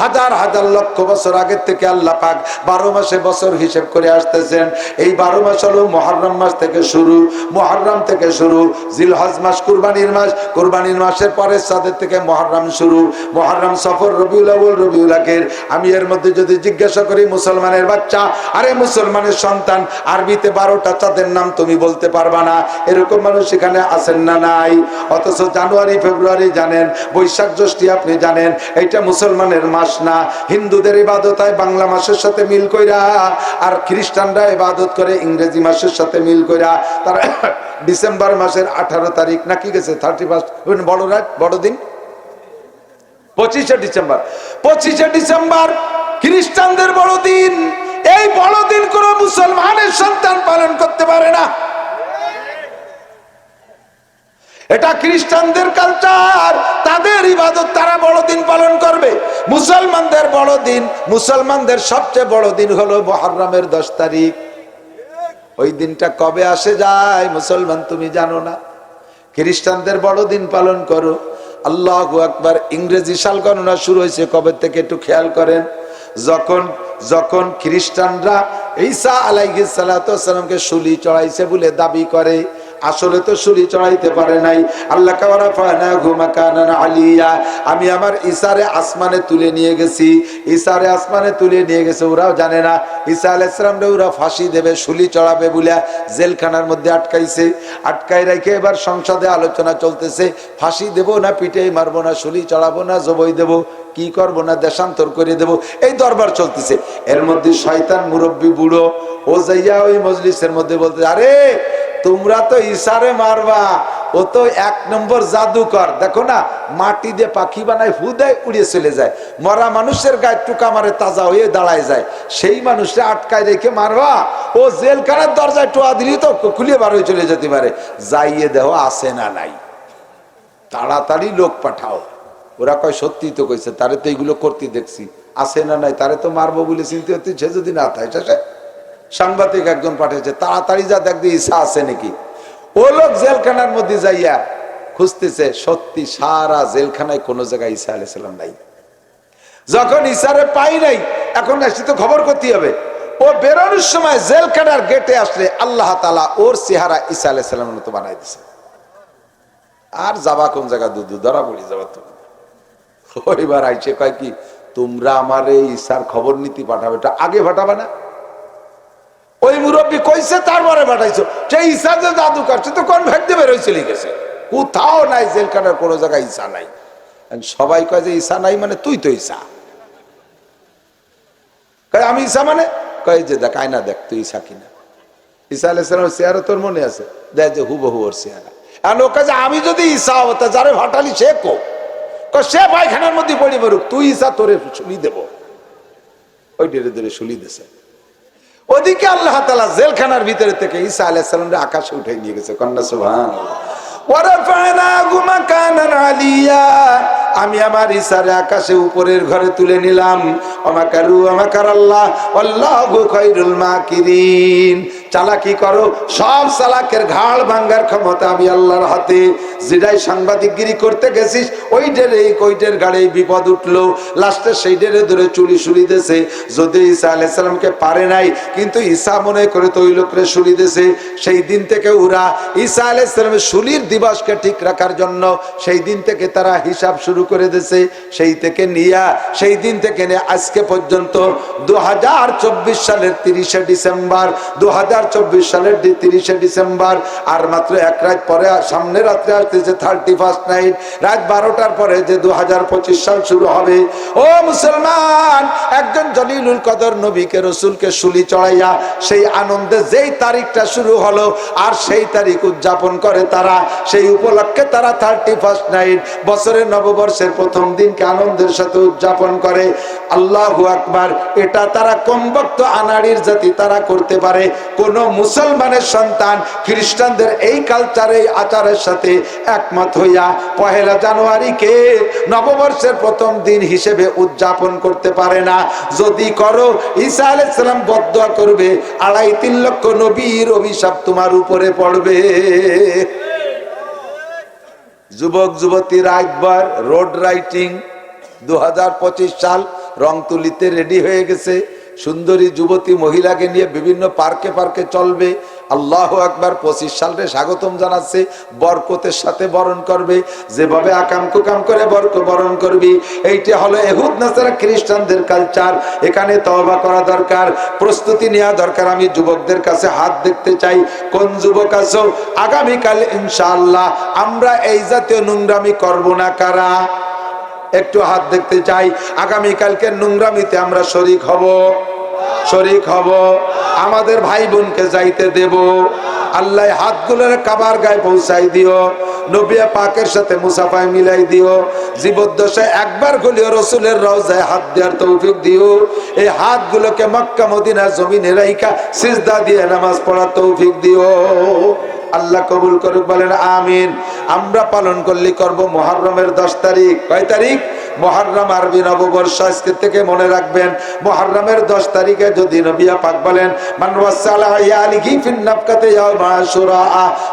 হাজার হাজার লক্ষ বছর আগের থেকে আল্লাহ পাক 12 মাসে বছর হিসাব করে আসতেছেন। এই 12 মাস হলো মুহররম মাস থেকে শুরু, মুহররম থেকে শুরু, জিলহজ মাস কুরবানির মাস, কুরবানির মাসের পরের চাঁদের থেকে মুহররম শুরু, মুহররম সফর রবিউল আউয়াল রবিউল আখির। আমি এর মধ্যে যদি জিজ্ঞাসা করি মুসলমানের বাচ্চা, আরে মুসলমানের সন্তান, আরবিতে 12টা চাঁদের নাম তুমি বলতে পারবা না, এরকম মানুষ এখানে আছেন না নাই? অথচ জানুয়ারি ফেব্রুয়ারি জানেন, বৈশাখ জ্যৈষ্ঠ আপনি জানেন, এটা মুসলমানের মাস না। হিন্দুদের ইবাদত হয় বাংলা মাসের সাথে মিল কইরা, আর খ্রিস্টানরা ইবাদত করে ইংরেজি মাসের সাথে মিল কইরা। তারা ডিসেম্বর মাসের 18 তারিখ নাকি গেছে 31 বড় রাত, বড়দিন 25শে ডিসেম্বর। 25শে ডিসেম্বর খ্রিস্টানদের বড়দিন। এই বড়দিন কোন মুসলমানের সন্তান পালন করতে পারে না। এটা খ্রিস্টানদের কালচার, তাদের ইবাদত, তারা বড়দিন পালন করবে। মুসলমানদের বড়দিন, মুসলমানদের সবচেয়ে বড় দিন হলো মুহররমের 10 তারিখ। ওই দিনটা কবে আসে যায় মুসলমান তুমি জানো না। খ্রিস্টানদের বড়দিন পালন করো। আল্লাহু আকবার। ইংরেজি সাল গণনা শুরু হয়েছে কবে থেকে একটু খেয়াল করেন। যখন খ্রিস্টানরা ঈসা আলাইহিস সালাতু ওয়াস সালামকে শুলি চড়াইছে বলে দাবি করে, আসলে তো শুলি চড়াইতে পারে নাই। আল্লাহ আলিয়া, আমি আমার ঈসারে আসমানে তুলে নিয়ে গেছি, ঈসারে আসমানে তুলে নিয়ে গেছে। ওরাও জানে না ঈসা আলাইহিস সালামরে ওরা ফাঁসি দেবে, শুলি চড়াবে বলে জেলখানার মধ্যে আটকাইছে। আটকাই রেখে এবার সংসদে আলোচনা চলতেছে, ফাঁসি দেব না পিটাই মারবো না, শুলি চড়াবো না জবই দেব, কি করবো না দেশান্তর করে দেব, এই দরবার চলতেছে। এর মধ্যে শয়তান মুরব্বী বুড়ো ও যাইয়া ওই মজলিসের মধ্যে বলতে, আরে তোমরা তো ঈসারে মারবা, ও তো 1 নম্বর জাদুকর, দেখো না মাটি দিয়ে পাখি বানায়, ফু দেয় উড়িয়ে চলে যায়, মরা মানুষের গায়ে টুকা মারে তাজা হয়ে দাঁড়ায় যায়, সেই মানুষটা আটকায় রেখে মারবা? ও জেলখানার দরজায় টোয়া দিলি তো খুলিয়ে বার হয়ে চলে যেতে পারে, যাইয়ে দেহ আছে না নাই, তাড়াতাড়ি লোক পাঠাও। ওরা কয় সত্যি তো কইছে, তারে তো এইগুলো করতে দেখছি, আছে না নাই, তারে তো মারবো বলে চিন্তা হচ্ছে, সে যদি না থাকে শেষে সাংবাদিক একজন পাঠিয়েছে, তাড়াতাড়ি যা দেখবে ঈসা আছে নাকি। ও লোক জেলখানার মধ্যে যাইয়া খুঁজতেছে, সত্যি সারা জেলখানায় কোনো জায়গায় ঈসা আলাইহিস সালাম নাই। যখন ঈসারে পাই নাই, এখন আসি তো খবর করতে হবে। ও বেরোনোর সময় জেলখানার গেটে আসলে আল্লাহ তাআলা ওর চেহারা ঈসা আলাইহিস সালামের মতো বানাই দিছে। আর যাবা কোন জায়গা, দুধ ধরা পড়ে যাবা তো। ওইবার আইসে কয় কি, তোমরা আমার এই ঈসার খবর নীতি পাঠাবে, এটা আগে পাঠাবে না? ওই মুরব্বী কইছে তারপরে পাঠাইছো, সেই ঈসা যে জাদু করছে তো কোন ভাগ্যে বেরোয় চলে গেছে, কোথাও নাই, জেলখানার কোনো জায়গায় ঈসা নাই। সবাই কয় যে ঈসা নাই মানে তুই তো ঈসা। কয় আমি ঈসা মানে? কয় যে দেখ আয়না দেখ তুই ঈসা কিনা। ঈসা আলাইহিস সালামের চেহারা তোর মনে আছে? দেখ যে হুবহু ওর চেহারা। আর ও কয় যে আমি যদি ঈসা হতো, যারে ভাটালি সে কো, সে পায়খানার মধ্যে পড়ে মরুক, তুই ঈসা, তোরে শুলি দেব। ওই ধীরে ধীরে শুলি দিছে। ওদিকে আল্লাহ তাআলা জেলখানার ভিতরে থেকে ঈসা আলাইহিস সালামকে আকাশে উঠাই নিয়ে গেছে। কন্যা সুবহানাল্লাহ। ওয়া রাফা'নাহু মাকানান আলিয়া, আমি আমার ইশারে আকাশে উপরের ঘরে তুলে নিলাম। আমাকারু আমাকার আল্লাহ আল্লাহু খায়রুল মাকিরিন। চালাকি করো, সব চালাকের ঘাড় ভাঙ্গার ক্ষমতা আমি আল্লাহর হাতে। যেটাই সাংবাদিকগিরি করতে গেছিস ওইটার গাড়ি বিপদ উঠলো, লাস্টে সেই ডেরে ধরে চুরি সুরি দেছে। যদি ঈসা আলাইহিস সালামকে পারে নাই, কিন্তু ঈসা মনে করে তো ওই লোকরে সুরি দেছে। সেই দিন থেকে ওরা ঈসা আলাইহিস সালামের সুলির দিবসকে ঠিক রাখার জন্য সেই দিন থেকে তারা হিসাব শুরু করে দিয়েছে। সেই দিন থেকে নিয়ে আজকে পর্যন্ত 2024 সালের 30শে ডিসেম্বর, 2024 সালের 30শে ডিসেম্বর, আর মাত্র এক রাত পরে সামনে রাত্রে আসতেছে 31st নাইট, রাত 12টার পরে যে 2025 সাল শুরু হবে। ও মুসলমান, একজন জলিলুল কদর নবীকে রসুলকে শুলি চড়াইয়া সেই আনন্দে যেই তারিখটা শুরু হলো, আর সেই তারিখ উদযাপন করে তারা। সেই উপলক্ষে তারা 31st নাইট, বছরের নববর্ষের প্রথম দিনকে আনন্দের সাথে উদযাপন করে। আল্লাহু আকবার। এটা তারা কমবক্ত আনাড়ির জাতি তারা করতে পারে। কোন মুসলমানের সন্তান খ্রিস্টানদের এই কালচার, এই আচারের সাথে একমত হইয়া 1 জানুয়ারিকে নববর্ষের প্রথম দিন হিসেবে উদযাপন করতে পারে না। যদি করো, ঈসা আলাইহিস সালাম বদদুয়া করবে, 2.5-3 লক্ষ নবীর অভিশাপ তোমার উপরে পড়বে। যুবক যুবতী রাতভর রোড রাইটিং, 2025 সাল রংতুলিতে রেডি হয়ে গেছে। সুন্দরী যুবতী মহিলাকে নিয়ে বিভিন্ন পার্কে পার্কে চলবে। আল্লাহু আকবার। 25 সালে স্বাগতম জানাচ্ছে, বরকতের সাথে বরণ করবে। যেভাবে আকাম কুকাম করে বরণ করবি, এইটা হলো ইহুদ নাসারা খ্রিস্টানদের কালচার। এখানে তওবা করা দরকার, প্রস্তুতি নেওয়া দরকার। আমি যুবকদের কাছে হাত দেখতে চাই, কোন যুবক আছো আগামীকাল ইনশাআল্লাহ আমরা এই জাতীয় নোংরামি করব না? কারা একটু হাত দেখতে চাই। আগামীকালকে নোংরামিতে আমরা শরীক হব, আমাদের ভাই বোনকে যাইতে দেব। আল্লাহ হাতগুলোর কাবার গায়ে পৌঁছাই দিও, নবী পাকের সাথে মুসাফায় মিলাই দিও। জীবদ্দশায় একবার হলেও রসুলের রওজায় হাত দেওয়ার তৌফিক দিও। এই হাতগুলোকে মক্কা মদিনার জমিনে রাইখা সিজদা দিয়ে নামাজ পড়ার তৌফিক দিও। আল্লাহ কবুল করুক, বলেন আমিন। আমরা পালন করলে করব মুহররমের 10 তারিখ। কয় তারিখ? মুহররম আরবি নববর্ষ। আজকে থেকে মনে রাখবেন, মুহররমের 10 তারিখে যদি নবী পাক বলেন মান ওয়াসালা ইয়ালিহি ফিন নাফকাতি ইয়াউমা আশুরা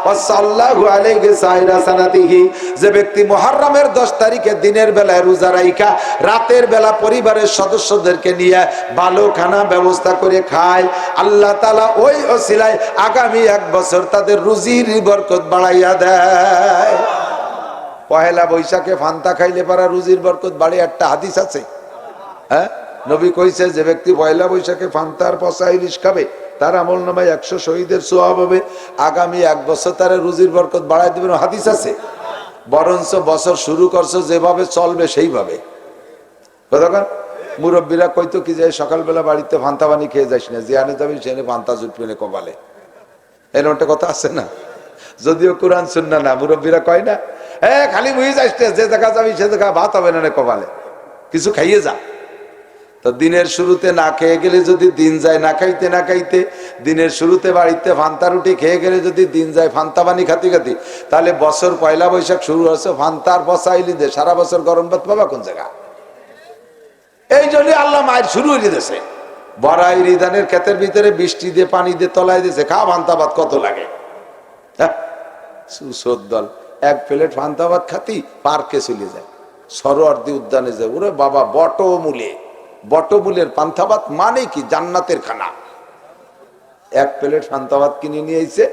ওয়াসাল্লাহু আলাইহি সাইরা সানাতিহি, যে ব্যক্তি মুহররমের 10 তারিখে দিনের বেলায় রোজা রাখা রাতের বেলা পরিবারের সদস্যদেরকে নিয়ে ভালো খানা ব্যবস্থা করে খায়, আল্লাহ তাআলা ওই ওসিলায় আগামী 1 বছর তাদের রুজির বরকত বাড়াইয়া দেয়। 1 বৈশাখে ফান্তা খাইলে পারা রুজির বরকত বাড়ে, একটা হাদিস আছে। হ্যাঁ, নবী কইছে যে ব্যক্তি 1 বৈশাখে ফান্তার পচা ইলিশ খাবে তার আমল নামায় 100 শহীদের সওয়াব হবে। আগামী 1 বছর তার রুজির বরকত বাড়াই দিবেন, হাদিস আছে। বরঞ্চ বছর শুরু করছো যেভাবে চলবে সেইভাবে। কতক্ষণ মুরব্বীরা কইতো কি যে সকালবেলা বাড়িতে ফান্তা পানি খেয়ে যাস না, জিয়ানে যাবি সেখানে ফান্তা জুটবে না কপালে, এরকম একটা কথা আছে না? যদিও কোরআন সুন্নাহ না, মুরব্বীরা কয় না খালি বুঝে যাস, যে জায়গা যাবি সে জায়গা ভাত হবে না কপালে, কিছু খাইয়ে যা। তো দিনের শুরুতে না খেয়ে গেলে যদি দিন যায় না খাইতে, দিনের শুরুতে বাড়িতে ফান্তা রুটি খেয়ে গেলে যদি দিন যায় ফান্তা পানি খাতি, তাহলে বছর 1 বৈশাখ শুরু হচ্ছে ফান্তার বসাইলি দে, সারা বছর গরম ভাত পাবা কোন জায়গা? এই জন্য আল্লাহ মায়ের শুরু হয়ে দিয়েছে। বড়াই রিদানের ক্ষেতের ভিতরে বৃষ্টি দিয়ে পানি দিয়ে তলায় দিয়েছে, খা ফান্তা ভাত কত লাগে। সুসদ্দল 1 প্লেট ফান্তা ভাত খাতি পার্কে চলে যায়, সরোয়ার্দী উদ্যানে যায়, ওরে বাবা বটমূলের পান্তা ভাত মানে কি জান্নাতের খানা। 1 প্লেট ফান্তা ভাত কিনে নিয়ে এসে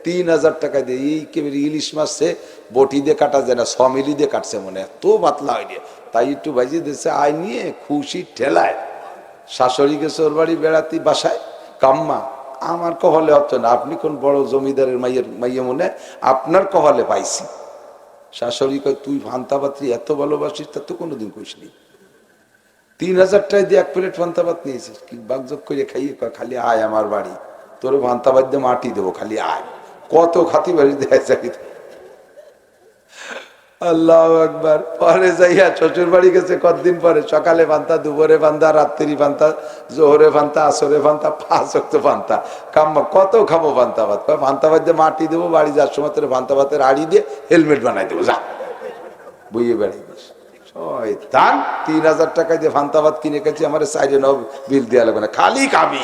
3000 টাকা দিয়ে, এই কেবল ইলিশ মাছ বটি দিয়ে কাটা যায় না, 6 মিলি দিয়ে কাটছে, মনে এত পাতলা হয়নি, তাই একটু ভাজি দিচ্ছে। আয় নিয়ে খুশি ঠেলায় শাশুড়ি গেছে ওর বাড়ি বেড়াতে, বাসায় কাম্মা আমার কহলে হচ্ছে না, আপনি কোন বড় জমিদারের মাইয়া মনে আপনার কহলে পাইছি। শাশুড়ি কয় তুই ফান্তা পাত্রী এত ভালোবাসিস, তা তো কোনোদিন কইসনি। 3000 টাকা দিয়ে 1 প্লেট ফান্তা ভাত নিয়েছিস, কি বাগযোগ করে খাইয়ে খালি আয় আমার বাড়ি, তোর ফান্তা ভাত দিয়ে মাটি দেবো, খালি আয়। কত খাতি বাড়ি দেয় যাবি। আল্লাহু আকবার। পরে যাইয়া শ্বশুর বাড়ি গেছে কতদিন পরে, সকালে ফান্তা, দুপুরে ফান্তা, রাত্রি ফান্তা, জোহরে ফান্তা, আসরে ফান্তা, 5 ওয়াক্ত ফান্তা। কাম্মা কত খাবো ফান্তা ভাত? ফান্তা ভাত দিয়ে মাটি দেবো, বাড়ি যাওয়ার সময় তোর ফান্তা ভাতের আড়ি দিয়ে হেলমেট বানাই দেবো, যা বইয়ে বেড়াই। শয়তান, 3000 টাকা দিয়ে ফান্তাবাদ কিনে গেছি, আমার সাইডে নব বিল দেওয়া লাগবে না, খালি খাবি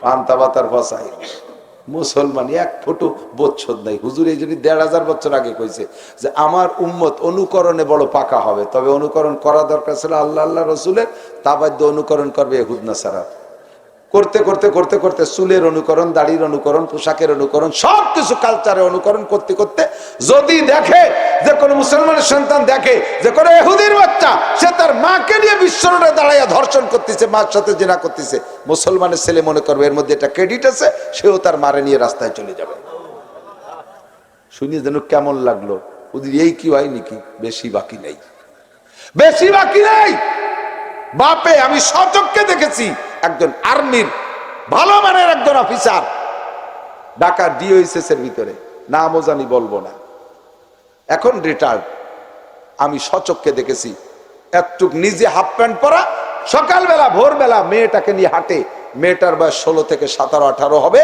ফান্তাবাদ আর বসাই। মুসলমান এক ফুটো বোধশোধ নাই। হুজুর এই জন্য 1500 বছর আগে কইছে যে আমার উম্মত অনুকরণে বড় পাকা হবে, তবে অনুকরণ করা দরকার ছিল আল্লাহ আল্লাহ রসুলের, তা বাধ্য অনুকরণ করবে ইহুদ নাসারা। করতে করতে করতে করতে চুলের অনুকরণ, দাড়ির অনুকরণ, পোশাকের অনুকরণ, সবকিছু কালচারের অনুকরণ করতে করতে যদি দেখে যে কোনো মুসলমানের সন্তান দেখে যে কোনো ইহুদির বাচ্চা সে তার মাকে নিয়ে বিশ্ব রোডে দাঁড়াইয়া ধর্ষণ করতেছে, মার সাথে জিনা করতেছে, মুসলমানের ছেলে মনে করবে এর মধ্যে একটা ক্রেডিট আছে, সেও তার মারে নিয়ে রাস্তায় চলে যাবে। শুনিয়ে যেন কেমন লাগলো, ওদের এই কি হয় নাকি? বেশি বাকি নেই, বেশি বাকি নেই। বাপে আমি সচক্ষে দেখেছি একজন আর্মির ভালো মানের একজন অফিসার ঢাকা ডিওএসএস এর ভিতরে, নামও জানি বলবো না, এখন রিটায়ার্ড। আমি সচক্ষে দেখেছি একটুক নিজে হাফ প্যান্ট পরা, সকালবেলা ভোরবেলা মেয়েটাকে নিয়ে হাঁটে, মেয়েটার বয়স 16 থেকে 17 18 হবে,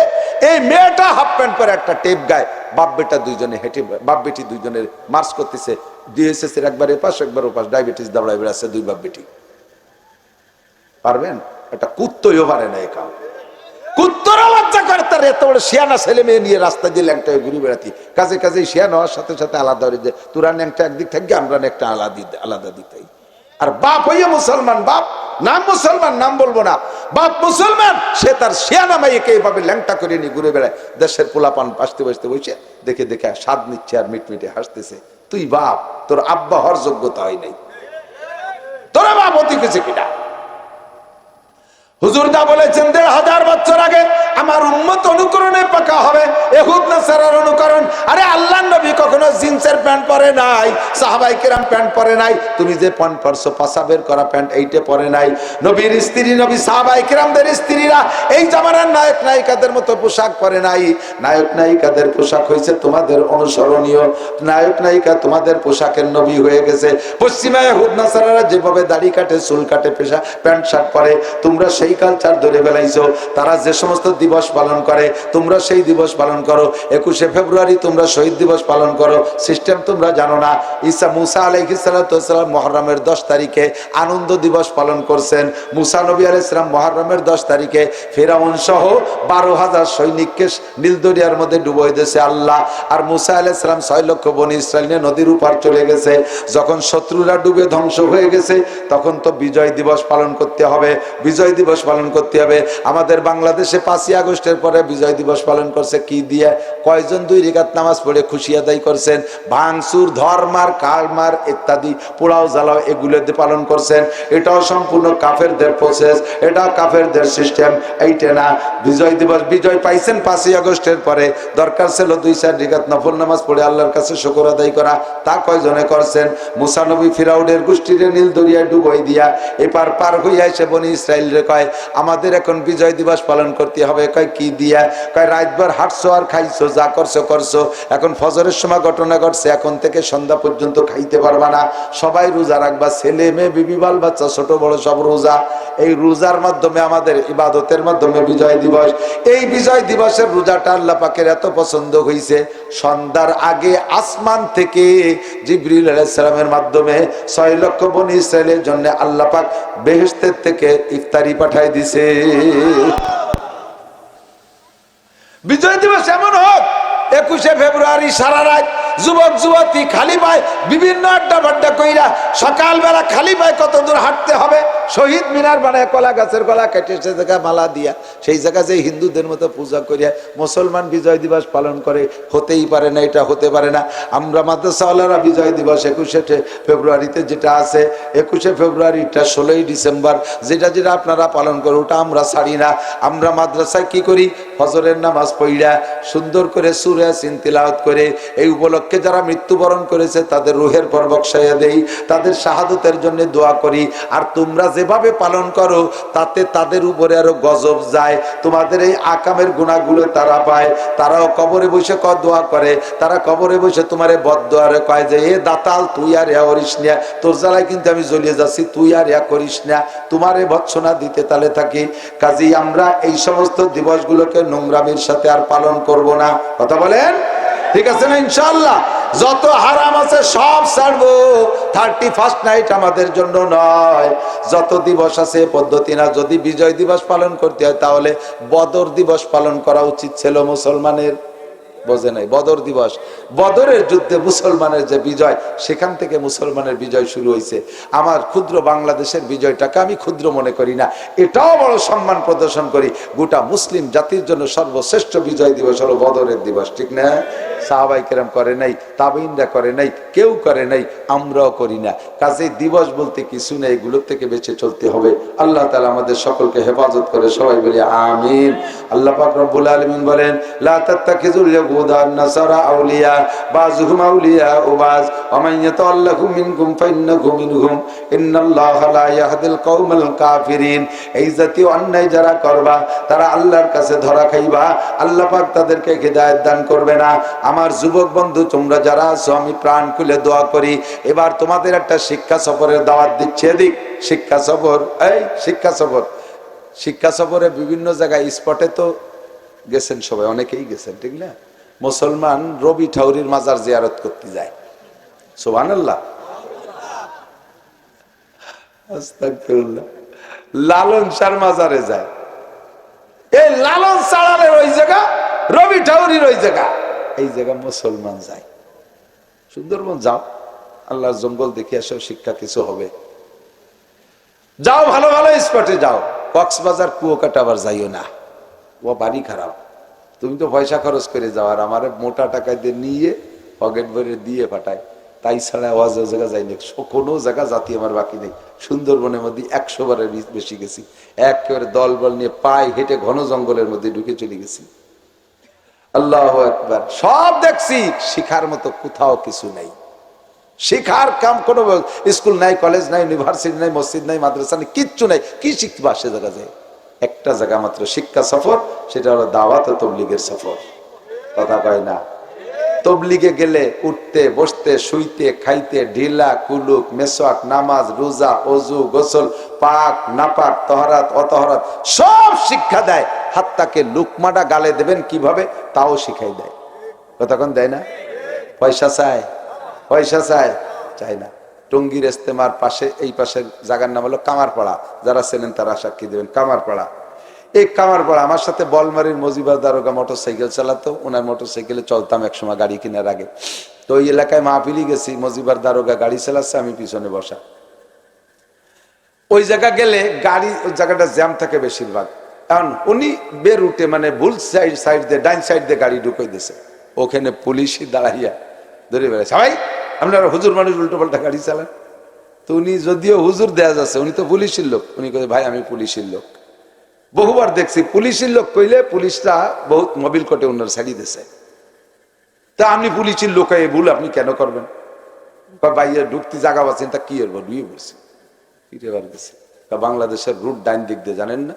এই মেয়েটা হাফ প্যান্ট পরে একটা টেপ গায়ে, বাপ বেটা দুইজনে হেঁটে, বাপ বেটি দুইজনের মার্চ করতেছে ডিওএসএস এর, একবার এপাশ একবার ওপাশ, ডায়াবেটিস দাবড়াই বেড়াচ্ছে দুই বাপ বেটি। পারবেন? একটা কুত্তইও পারে না, একা কুত্তরা বাচ্চা করে তার এত বড় শিয়ানা ছেলে মেয়ে নিয়ে রাস্তা দিয়ে ল্যাংটা ঘুরে বেড়াতি, কাজে কাজে শিয়ান হওয়ার সাথে সাথে আলাদা হয়ে যায়, তোরা ন্যাংটা একদিক থাকবে, আমরা একটা আলাদা দিক থাকি। আর বাপ হইয়া মুসলমান, বাপ নাম মুসলমান, নাম বলবো না, বাপ মুসলমান, সে তার শিয়ানা মাইকে এইভাবে ল্যাংটা করে নিয়ে ঘুরে বেড়ায়, দেশের পোলাপান পাশতে বসতে বসে দেখে দেখে স্বাদ নিচ্ছে আর মিটমিটে হাসতেছে। তুই বাপ, তোর আব্বা হওয়ার যোগ্যতা হয় নাই, তোরা বাপ হতে গেছে কিনা? হুজুর দা বলেছেন 1500 বছর আগে আমার উম্মত অনুকরণে পাকা হবে, ইহুদ নাসারার অনুকরণ। আরে আল্লাহর নবী কখনো জিন্সের প্যান্ট পরে নাই, সাহাবায়ে কেরাম প্যান্ট পরে নাই, তুমি যে প্যান্ট পরছো পাসাবের করা প্যান্ট এইটা পরে নাই। নবীর স্ত্রী, নবী সাহাবায়ে কেরামদের স্ত্রীরা এই জামানার নায়ক নায়িকাদের মতো পোশাক পরে নাই। নায়ক নায়িকাদের পোশাক হয়েছে তোমাদের অনুসরণীয়, নায়ক নায়িকা তোমাদের পোশাকের নবী হয়ে গেছে। পশ্চিমা ইহুদ নাসারারা যেভাবে দাড়ি কাটে, চুল কাটে, পেশা প্যান্ট শার্ট পরে, তোমরা সেই কালচার ধরে বেলাইছো। তারা যে সমস্ত দিবস পালন করে তোমরা সেই দিবস পালন করো। 21শে ফেব্রুয়ারি তোমরা শহীদ দিবস পালন করো, সিস্টেম তোমরা জানো না। মুসা আলাইহিস সালাম মুহররমের 10 তারিখে আনন্দ দিবস পালন করছেন। মুসা নবী আলাইহিস সালাম মুহররমের 10 তারিখে ফেরাউন সহ 12,000 সৈনিককে নীল দরিয়ার মধ্যে ডুবিয়ে দিয়েছে আল্লাহ। আর মুসা আলাইহিস সালাম 6 লক্ষ বনী ইসরাইল নিয়ে নদীর উপর চলে গেছে। যখন শত্রুরা ডুবে ধ্বংস হয়ে গেছে তখন তো বিজয় দিবস পালন করতে হবে, বিজয় দিবস পালন করতে হবে। আমাদের বাংলাদেশে 5ই আগস্টের পরে বিজয় দিবস পালন করছে কি দিয়ে? কয়জন 2 রাকাত নামাজ পড়ে খুশি আদায় করছেন? ভাঙচুর, ধর্মার, কালমার ইত্যাদি পোড়াও জ্বালাও এগুলো দিয়ে পালন করছেন। এটাও সম্পূর্ণ কাফেরদের প্রসেস, এটা কাফেরদের সিস্টেম, এইটা না। বিজয় দিবস বিজয় পাইছেন 5ই আগস্টের পরে, দরকার ছিল 2-4 রাকাত নফল নামাজ পড়ে আল্লাহর কাছে শুকর আদায় করা, তা কয়জনে করছেন? মুসা নবী ফিরাউনের গোষ্ঠীরে নীল দরিয়ায় ডুবাই দিয়া এপার পার হইয়া এসে বনি ইসরাইল রে কয় আমাদের এখন বিজয় দিবস পালন করতে হবে। কয় কি দিয়া? কয় রাতভর হাঁটছো আর খাইছো, যা করছো করছো, এখন ফজরের সময় ঘটনা ঘটছে, এখন থেকে সন্ধ্যা পর্যন্ত খাইতে পারবা না, সবাই রোজা রাখবা, ছেলে মেয়ে বিবি বাল বাচ্চা ছোট বড় সব রোজা। এই রোজার মাধ্যমে আমাদের ইবাদতের মাধ্যমে বিজয় দিবস। এই বিজয় দিবসের রোজাটা আল্লাহ পাকের এত পছন্দ হয়েছে, সন্ধ্যার আগে আসমান থেকে জিবরিল আলাইহিস সালামের মাধ্যমে 6 লক্ষ বনী ইসরাইলের জন্য আল্লাহ পাক বেহেশতের থেকে ইফতারি পাঠায় দিছে। বিজয় দিবস এমন হোক 21শে ফেব্রুয়ারি সারা রাত যুবক যুবতী খালি পায় বিভিন্ন আড্ডা বাড্ডা কইরা সকালবেলা খালি পায় কত দূর হাঁটতে হবে, শহীদ মিনার বানায় কলা গাছের কলা কেটে সে জায়গা মালা দিয়া সেই জায়গা যে হিন্দুদের মতো পূজা করিয়া মুসলমান বিজয় দিবস পালন করে, হতেই পারে না, এটা হতে পারে না। আমরা মাদ্রাসাওয়ালারা বিজয় দিবস 21শে ফেব্রুয়ারিতে যেটা আছে, 21শে ফেব্রুয়ারিটা 16ই ডিসেম্বর যেটা যেটা আপনারা পালন করো ওটা আমরা ছাড়ি না। আমরা মাদ্রাসায় কি করি? ফজরের নামাজ পড়িয়া সুন্দর করে সূরা ইয়াসিন তিলাওয়াত করে এই উপলক্ষে যারা মৃত্যুবরণ করেছে তাদের রুহের পর বকশাইয়া দেই, তাদের শাহাদতের জন্য দোয়া করি। আর তোমরা যেভাবে পালন করো তাতে তাদের উপরে আরো গজব যায়, তোমাদের এই আকামের গুনাহগুলো তারা পায়। তারাও কবরে বসে দোয়া করে, তারা কবরে বসে তোমারে বদদোয়ারে কয় যে এ দাতাল তুই আর ইয়া করিস না, তোর জ্বালায় কিন্তু আমি জ্বলিয়ে যাচ্ছি, তুই আর ইয়া করিস না, তোমারে ভৎসনা দিতে তালে থাকি। কাজেই আমরা এই সমস্ত দিবসগুলোকে নোংরামির সাথে আর পালন করব না। কথা বলেন ঠিক আছে না? ইনশাআল্লাহ। যত হারাম আছে সব ছাড়বো। 31st নাইট আমাদের জন্য নয়। যত দিবস আছে পদ্ধতি না। যদি বিজয় দিবস পালন করতে হয় তাহলে বদর দিবস পালন করা উচিত ছিল মুসলমানের। বোঝে নাই? বদর দিবস, বদরের যুদ্ধে মুসলমানের যে বিজয়, সেখান থেকে মুসলমানের বিজয় শুরু হয়েছে। আমার ক্ষুদ্র বাংলাদেশের বিজয়টাকে আমি ক্ষুদ্র মনে করি না, এটাও বড় সম্মান প্রদর্শন করি। গোটা মুসলিম জাতির জন্য সর্বশ্রেষ্ঠ বিজয় দিবস হলো বদরের দিবস, ঠিক না? সাহাবাই কেরাম করে নাই, তাবেঈনরা করে নাই, কেউ করে নাই, আমরাও করি না। কাজেই দিবস বলতে কিছু নেই, এগুলোর থেকে বেঁচে চলতে হবে। আল্লাহ তাআলা আমাদের সকলকে হেফাজত করে, সবাই বলি আমিন। আল্লাহ পাক রব্বুল আলামিন বলেন, লা তাত্তাখিযুল ইয়াহুদা ওয়ান নাসারা আউলিয়া বাযুহুম আউলিয়া ওয়াবাজ ওয়া মান ইয়াতাওয়াল্লাহুম মিনকুম ফাইন্নাহু মিনহুম ইন্নাল্লাহা লা ইয়াহদিল কওমাল কাফিরিন। এই জাতীয় অন্যায় যারা করবা তারা আল্লাহর কাছে ধরা খাইবা, আল্লাহ পাক তাদেরকে হিদায়াত দান করবে না। আমার যুবক বন্ধু তোমরা যারা আছো, আমি প্রাণ খুলে দোয়া করি, এবার তোমাদের একটা শিক্ষা সফরের দাওয়াত দিচ্ছি। এদিক শিক্ষা সফর, এই শিক্ষা সফর, শিক্ষা সফরে বিভিন্ন জায়গায় স্পটে তো গেছেন সবাই, অনেকেই গেছেন, ঠিক না? মুসলমান রবি ঠাউরির মাজার জিয়ারত করতে যায়, সুবহানাল্লাহ, আস্তাগফিরুল্লাহ। লালন শাহর মাজারে যায়, এই লালন সাড়ালের ওই জায়গা, রবি ঠাউরির ওই জায়গা, এই জায়গা মুসলমান যায়। সুন্দরবন যাও, আল্লাহর জঙ্গল দেখে আসো, শিক্ষা কিছু হবে। যাও ভালো ভালো স্পটে যাও। কক্সবাজার কুয়াকাটা আবার যাইও না, ও বাড়ি খারাপ। তুমি তো পয়সা খরচ করে যাও, আর আমার মোটা টাকা দিয়ে নিয়ে পকেট ভরে দিয়ে পাঠায়। তাই ছাড়া ওয়াজ জায়গা যাইনি, কোনো জায়গা জাতি আমার বাকি নেই। সুন্দরবনের মধ্যে 100 বারের বেশি গেছি, একেবারে দল বল নিয়ে পায়ে হেঁটে ঘন জঙ্গলের মধ্যে ঢুকে চলে গেছি। আল্লাহু আকবার, সব দেখছি, শিখার মতো কোথাও কিছু নাই। শিখার কাম কোনো স্কুল নাই, কলেজ নাই, ইউনিভার্সিটি নাই, মসজিদ নাই, মাদ্রাসা নাই, কিচ্ছু নাই। কি শিখবা সে জায়গা যায়? একটা জায়গা মাত্র শিক্ষা সফর, সেটা হলো দাওয়াত ও তবলিগের সফর। কথা কয় না? তবলিগে গেলে উঠতে বসতে শুইতে খাইতে ঢিলা কুলুক মেসওয়াক নামাজ রোজা ওযু গোসল পাক নাপাক তহরাত অতহরাত সব শিক্ষা দেয়। হাত্তাকে লুকমাটা গালে দেবেন কিভাবে তাও শিখাই দেয়। কতক্ষণ দেয় না? পয়সা চায়? পয়সা চায়? চায় না। টঙ্গীর ইস্তেমার পাশে, এই পাশের জায়গার নাম হলো কামারপাড়া, যারা চেনেন তারা সাক্ষী দেবেন। কামারপাড়া, এই কামারপাড়া, আমার সাথে বলমারির মজিবার দারোগা মোটর সাইকেল চালাতো, ওনার মোটর সাইকেলে চলতাম একসময় গাড়ি কেনার আগে। তো ওই এলাকায় মাহফিলি গেছি, মজিবার দারোগা গাড়ি চালাচ্ছে, আমি পিছনে বসা। ওই জায়গা গেলে গাড়ি, ওই জায়গাটা জ্যাম থাকে বেশিরভাগ। কারণ উনি বের উঠে মানে ভুল সাইড দিয়ে, ডাইন সাইড দিয়ে গাড়ি ঢুকাই দিয়েছে। ওখানে পুলিশই দাঁড়াইয়া ধরে বেড়াচ্ছে, ভাই আপনারা হুজুর মানুষ উল্টো পাল্টা গাড়ি চালান। তো উনি যদিও হুজুর দেয়া যাচ্ছে, উনি তো পুলিশের লোক। উনি কে ভাই আমি পুলিশের লোক। বহুবার দেখছি পুলিশের লোক কইলে পুলিশরা বহুত মোবিল কোটে উনার ছাড়িয়ে দিছে। তা আপনি পুলিশের লোক, এই ভুল আপনি কেন করবেন? ভাইয়া ঢুকতে জায়গা পাচ্ছেন, তা কি করবো, ডুয়ে পড়ছে, ফিরে বার গেছে। বাংলাদেশের রুট ডাইন দিক দিয়ে, জানেন না?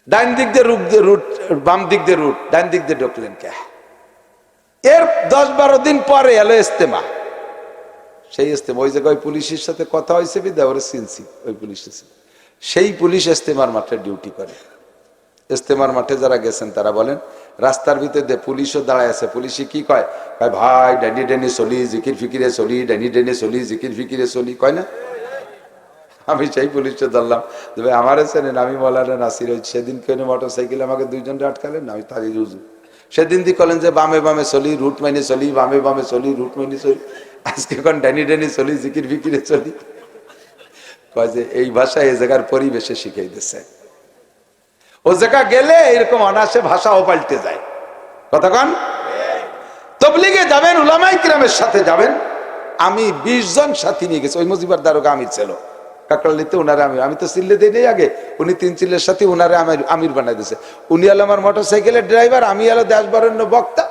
ডাইন দিক দিয়ে রুট, বাম দিক দিয়ে রুট, ডাইন দিক দিয়ে ঢুকলেন কে? এর 10-12 দিন পরে এলো ইস্তেমা। সেই ইস্তেমা, ওই জায়গায় পুলিশের সাথে কথা হয়েছে, বিদা ওরে চিনছি, ওই পুলিশ। সেই পুলিশ ইস্তেমার মাঠে ডিউটি করে। ইস্তেমার মাঠে যারা গেছেন তারা বলেন, রাস্তার ভিতরে পুলিশও দাঁড়ায় আছে। পুলিশে কি কয়? ভাই ডাইনি ডাইনি চলি, জিকির ফিকিরে চলি, ডাইনি ডাইনি চলি, জিকির ফিকিরে চলি, কয় না? আমি সেই পুলিশে ধরলাম, ভাই আমারে চেনেন, আমি মৌলানা নাসির। সেদিন কেন মোটর সাইকেলে আমাকে 2 জন আটকালেন, আমি তারই রুজু। সেদিন দিয়ে কলেন যে বামে বামে চলি, রুট মাইনে চলি, বামে বামে চলি, রুট মাইনে চলি। আজকে এখন ডাইনি ডাইনি চলি, জিকির ফিকিরে চলি। কয় যে এই ভাষা এই জায়গার পরিবেশে শিখাই দিচ্ছে। ও জায়গা গেলে এরকম অনাসে ভাষাও পাল্টে যায়। কতক্ষণ তবলিগে যাবেন, উলামায়ে কিরামের সাথে যাবেন। আমি 20 জন সাথী নিয়ে গেছি। ওই মজিবার দারোগা আমির ছিল, কাকরালিতে ওনারে আমি তো চিল্লে দিই নেই আগে, উনি 3 চিল্লের সাথে ওনারে আমির বানাই দিয়েছে। উনি হলো আমার মোটর সাইকেলের ড্রাইভার, আমি হলো দেশবরেণ্য বক্তা।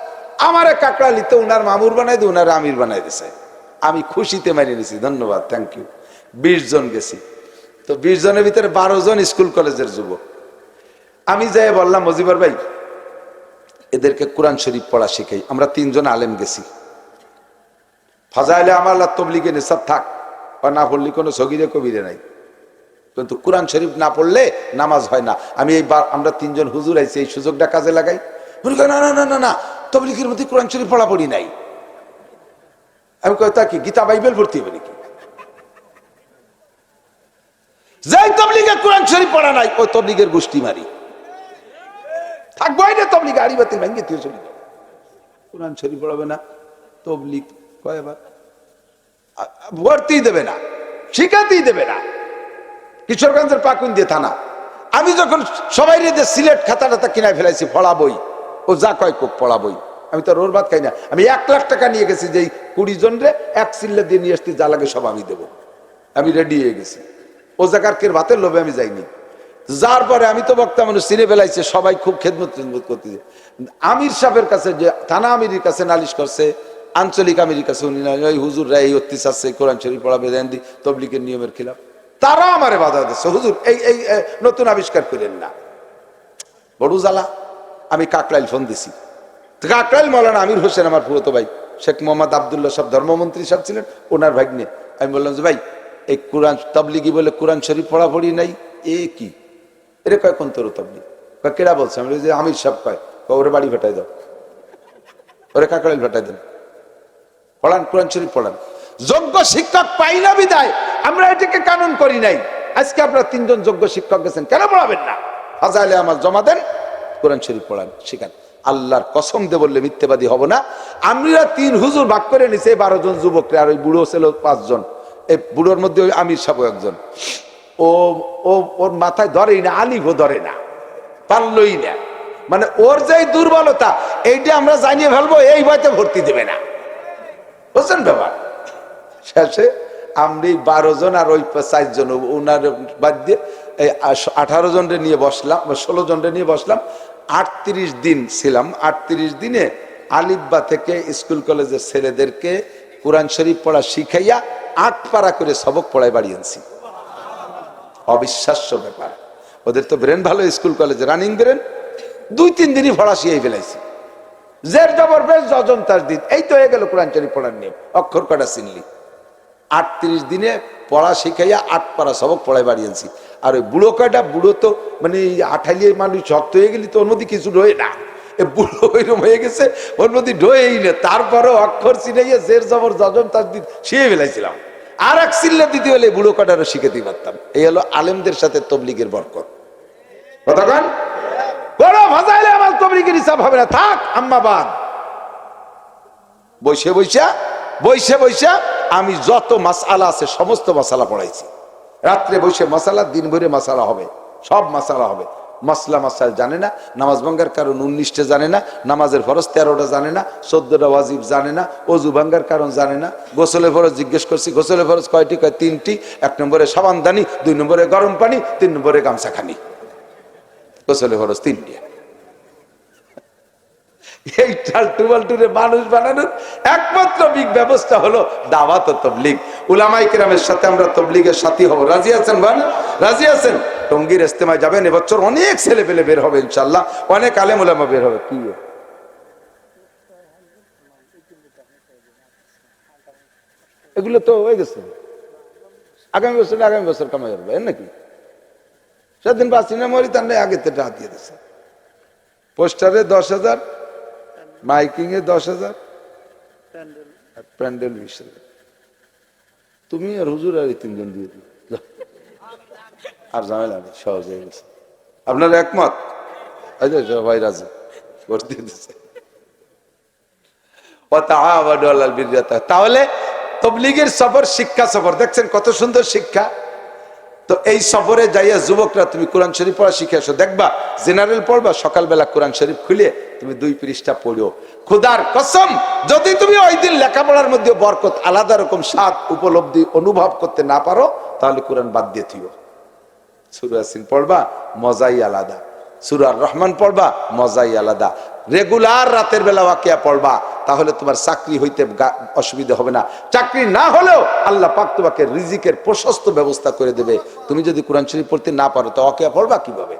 আমারে কাকরালিতে ওনার মামুর বানাই দিয়ে ওনারে আমির বানাই দিয়েছে। আমি খুশিতে মারিয়ে নিয়েছি, ধন্যবাদ, থ্যাংক ইউ। 20 জন গেছি। তো 20 জনের ভিতরে 12 জন স্কুল কলেজের যুবক। আমি যাই বললাম, মজিবর ভাই এদেরকে কোরআন শরীফ পড়া শিখাই। আমরা 3 জন আলেম গেছি। ফাজাইলে আমার তবলিগে নিসাব থাক, বা না পড়লে কোনো সগিরে কবিরে নাই, কিন্তু কোরআন শরীফ না পড়লে নামাজ হয় না। আমি এইবার আমরা 3 জন হুজুর আইছি, এই সুযোগটা কাজে লাগাই। না না না না না, তবলিগের মধ্যে কোরআন শরীফ পড়া পড়ি নাই। আমি কই তা কি গীতা বাইবেল পড়তে হবে নাকি? যেই তবলিগে কোরআন শরীফ পড়া নাই ওই তবলিগের গোষ্ঠী মারি থাকবো না। তবলিগ আড়ি বাতি ভাঙ্গে তুই চলি কোরআন শরীফ পড়াবে না, তবলিগ কয়বার ভর্তি দেবে না, শিখাতেই দেবে না। কিশোরগঞ্জের পাকুন দিয়ে থানা, আমি যখন সবাই রেদে সিলেট খাতা টাতা কিনায় ফেলাইছি পড়া বই, ও যা কয় কোক পড়া বই, আমি তো রোর ভাত খাই না। আমি 1 লাখ টাকা নিয়ে গেছি, যেই 20 জন রে এক সিল্লা দিয়ে নিয়ে আসতে যা লাগে সব আমি দেবো, আমি রেডি হয়ে গেছি। ও জায়গার কের ভাতের লোভে আমি যাইনি। যার পরে আমি তো বক্তা মানুষ চিনে ফেলাইছে, সবাই খুব খেদমত করতেছে। আমির সাহেবের কাছে, যে থানা আমিরের কাছে নালিশ করছে, আঞ্চলিক আমিরের কাছে, উনি ওই হুজুররা এই অত্যাচার আছে, কোরআন শরীফ পড়াবে দেন তবলিগের নিয়মের খিলাফ, তারা আমারে বাধা দিচ্ছে, হুজুর এই এই নতুন আবিষ্কার করেন না। বড় জ্বালা। আমি কাকরাইল ফোন দিছি, কাকরাইল মৌলানা আমির হোসেন আমার ফুফাতো ভাই, শেখ মোহাম্মদ আবদুল্লাহ সব ধর্মমন্ত্রী সব ছিলেন, ওনার ভাগ্নে। আমি বললাম যে ভাই এই কোরআন তবলিগি বলে কোরআন শরীফ পড়াপড়ি নাই, এ কি এরে কয় কোন তোর তবলিগ? কেডা বলছে? আমি যে আমির সাহেব কয়, ওরে বাড়ি ফেটাই দাও, ওরে কাকরাইল ফেটাই দেন, পড়ান কোরআন শরীফ পড়ান। যোগ্য শিক্ষক পাই না বিদায় আমরা এটাকে কানুন করি নাই। আজকে আপনারা 3 জন যোগ্য শিক্ষক গেছেন, কেন পড়াবেন না? ফাজাইলে আমার জমা দেন, কোরআন শরীফ পড়ান, শিখান। আল্লাহর কসম দিয়ে বললে মিথ্যেবাদী হব না। আমরা 3 হুজুর ভাগ করে নিছে, 12 জন যুবকরে, আর ওই বুড়ো ছিল 5 জন। এই বুড়োর মধ্যে ওই আমির সাহেব একজন, ও ও ওর মাথায় ধরেই না, আলিফও ধরে না, পারলই না। মানে ওর যে দুর্বলতা এইটা আমরা জানিয়ে ফেলবো, এই ভয়তে ভর্তি দেবে না, বুঝছেন ব্যাপার? শেষে আমি 12 জন আর ওই 4 জন ওনার বাদ দিয়ে 18 জনরে নিয়ে বসলাম, 16 জনরে নিয়ে বসলাম। 38 দিন ছিলাম। 38 দিনে আলিফবা থেকে স্কুল কলেজের ছেলেদেরকে কোরআন শরীফ পড়া শিখাইয়া 8 পারা করে সবক পড়ায় বাড়ি আনছি। অবিশ্বাস্য ব্যাপার। ওদের তো ব্রেন ভালো, স্কুল কলেজে রানিং ব্রেন। 2-3 দিনই পড়া শিখাই ফেলাইছি। জের জবর বেশ যজন তার দিন, এই তো হয়ে গেল কোরআন শরীফ পড়ার নিয়ম। অক্ষর কটা চিনলি। 38 দিনে পড়া শিখাইয়া 8 পারা সবক পড়ায় বাড়ি আনছি। আর ওই বুড়ো কয়টা, বুড়ো তো মানে আঠালিয়ে মানুষ শক্ত হয়ে গেলি তো ওর মধ্যে কিছু রয়ে না, বুড়ো ওইরকম হয়ে গেছে, ওর মধ্যে ঢোয়েই না। তারপরেও অক্ষর চিনাইয়া জের জবর যজন তার দিন শিখে ফেলাইছিলাম। আর এক চিল্লা দিতে হলে বুড়ো কটারও শিখাতে পারতাম। এই হলো আলেমদের সাথে তবলিগের বরকত। কতক্ষণ বড় ভাজাইলে আমার তবলিগের হিসাব হবে না, থাক আম্মাবাদ। বৈশে বৈশা আমি যত মাসআলা আছে সমস্ত মাসালা পড়াইছি। রাত্রে বসে মাসালা, দিন ভরে মাসালা হবে, সব মাসালা হবে। মাসলা মাসাল জানে না, নামাজ ভাঙ্গার কারণ 19টা জানে না, নামাজের ফরজ 13টা জানে না, 14টা ওয়াজিব জানে না, অজু ভাঙ্গার কারণ জানে না। গোসলের ফরজ জিজ্ঞেস করছি, গোসলের ফরজ কয়টি? কয় 3টি। 1 নম্বরে সাবানদানি, 2 নম্বরে গরম পানি, 3 নম্বরে গামছাখানি। গোসলের ফরজ 3টি। এই টালটুবালটুরে মানুষ বানানোর একমাত্র বিগ ব্যবস্থা হলো দাওয়াত ও তাবলীগ। উলামায়ে কেরামের সাথে আমরা তাবলীগের সাথী হব। রাজি আছেন ভাই? রাজি আছেন? টঙ্গীর ইজতেমায় যাবেন। এবছর অনেক ছেলে পেলে বের হবে ইনশাআল্লাহ, অনেক আলেম উলামা বের হবে। কি এগুলো তো হয়ে গেছে, আগামী বছর কামাই হবে নাকি? সেদিন বাসিনা মরি তার আগে তো টাকা দিয়ে দিচ্ছে। পোস্টারে 10,000, মাইকিং এ 10,000, প্যান্ডেল 20,000। তুমি আর হুজুর আর 3 জন দিয়ে দিল, আর ঝামেলা নেই, সহজ হয়ে গেছে। আপনার একমত? সবাই রাজি ভোট দিয়ে দিচ্ছে। তাহলে তাবলীগের সফর শিক্ষা সফর, দেখছেন কত সুন্দর শিক্ষা। তো এই সফরে যাইয়া যুবকরা তুমি কোরআন শরীফ পড়া শিখে আসো। দেখবা জেনারেল পড়বা, সকালবেলা কোরআন শরীফ খুলে তুমি 2 পৃষ্ঠা পড়ো। খোদার কসম, যদি তুমি ওই দিন লেখাপড়ার মধ্যে বরকত, আলাদা রকম স্বাদ উপলব্ধি অনুভব করতে না পারো, তাহলে কোরআন বাদ দিয়ে থিও। সূরা ইয়াসিন পড়বা, মজাই আলাদা। সূরা রহমান পড়বা, মজাই আলাদা। রেগুলার রাতের বেলা ওয়াকিয়া পড়বা, তাহলে তোমার চাকরি হইতে অসুবিধা হবে না। চাকরি না হলেও আল্লাহ পাক তোমাকে রিজিকের প্রশস্ত ব্যবস্থা করে দেবে। তুমি যদি কোরআন শরীফ পড়তে না পারো তো ওয়াকিয়া পড়বা কিভাবে?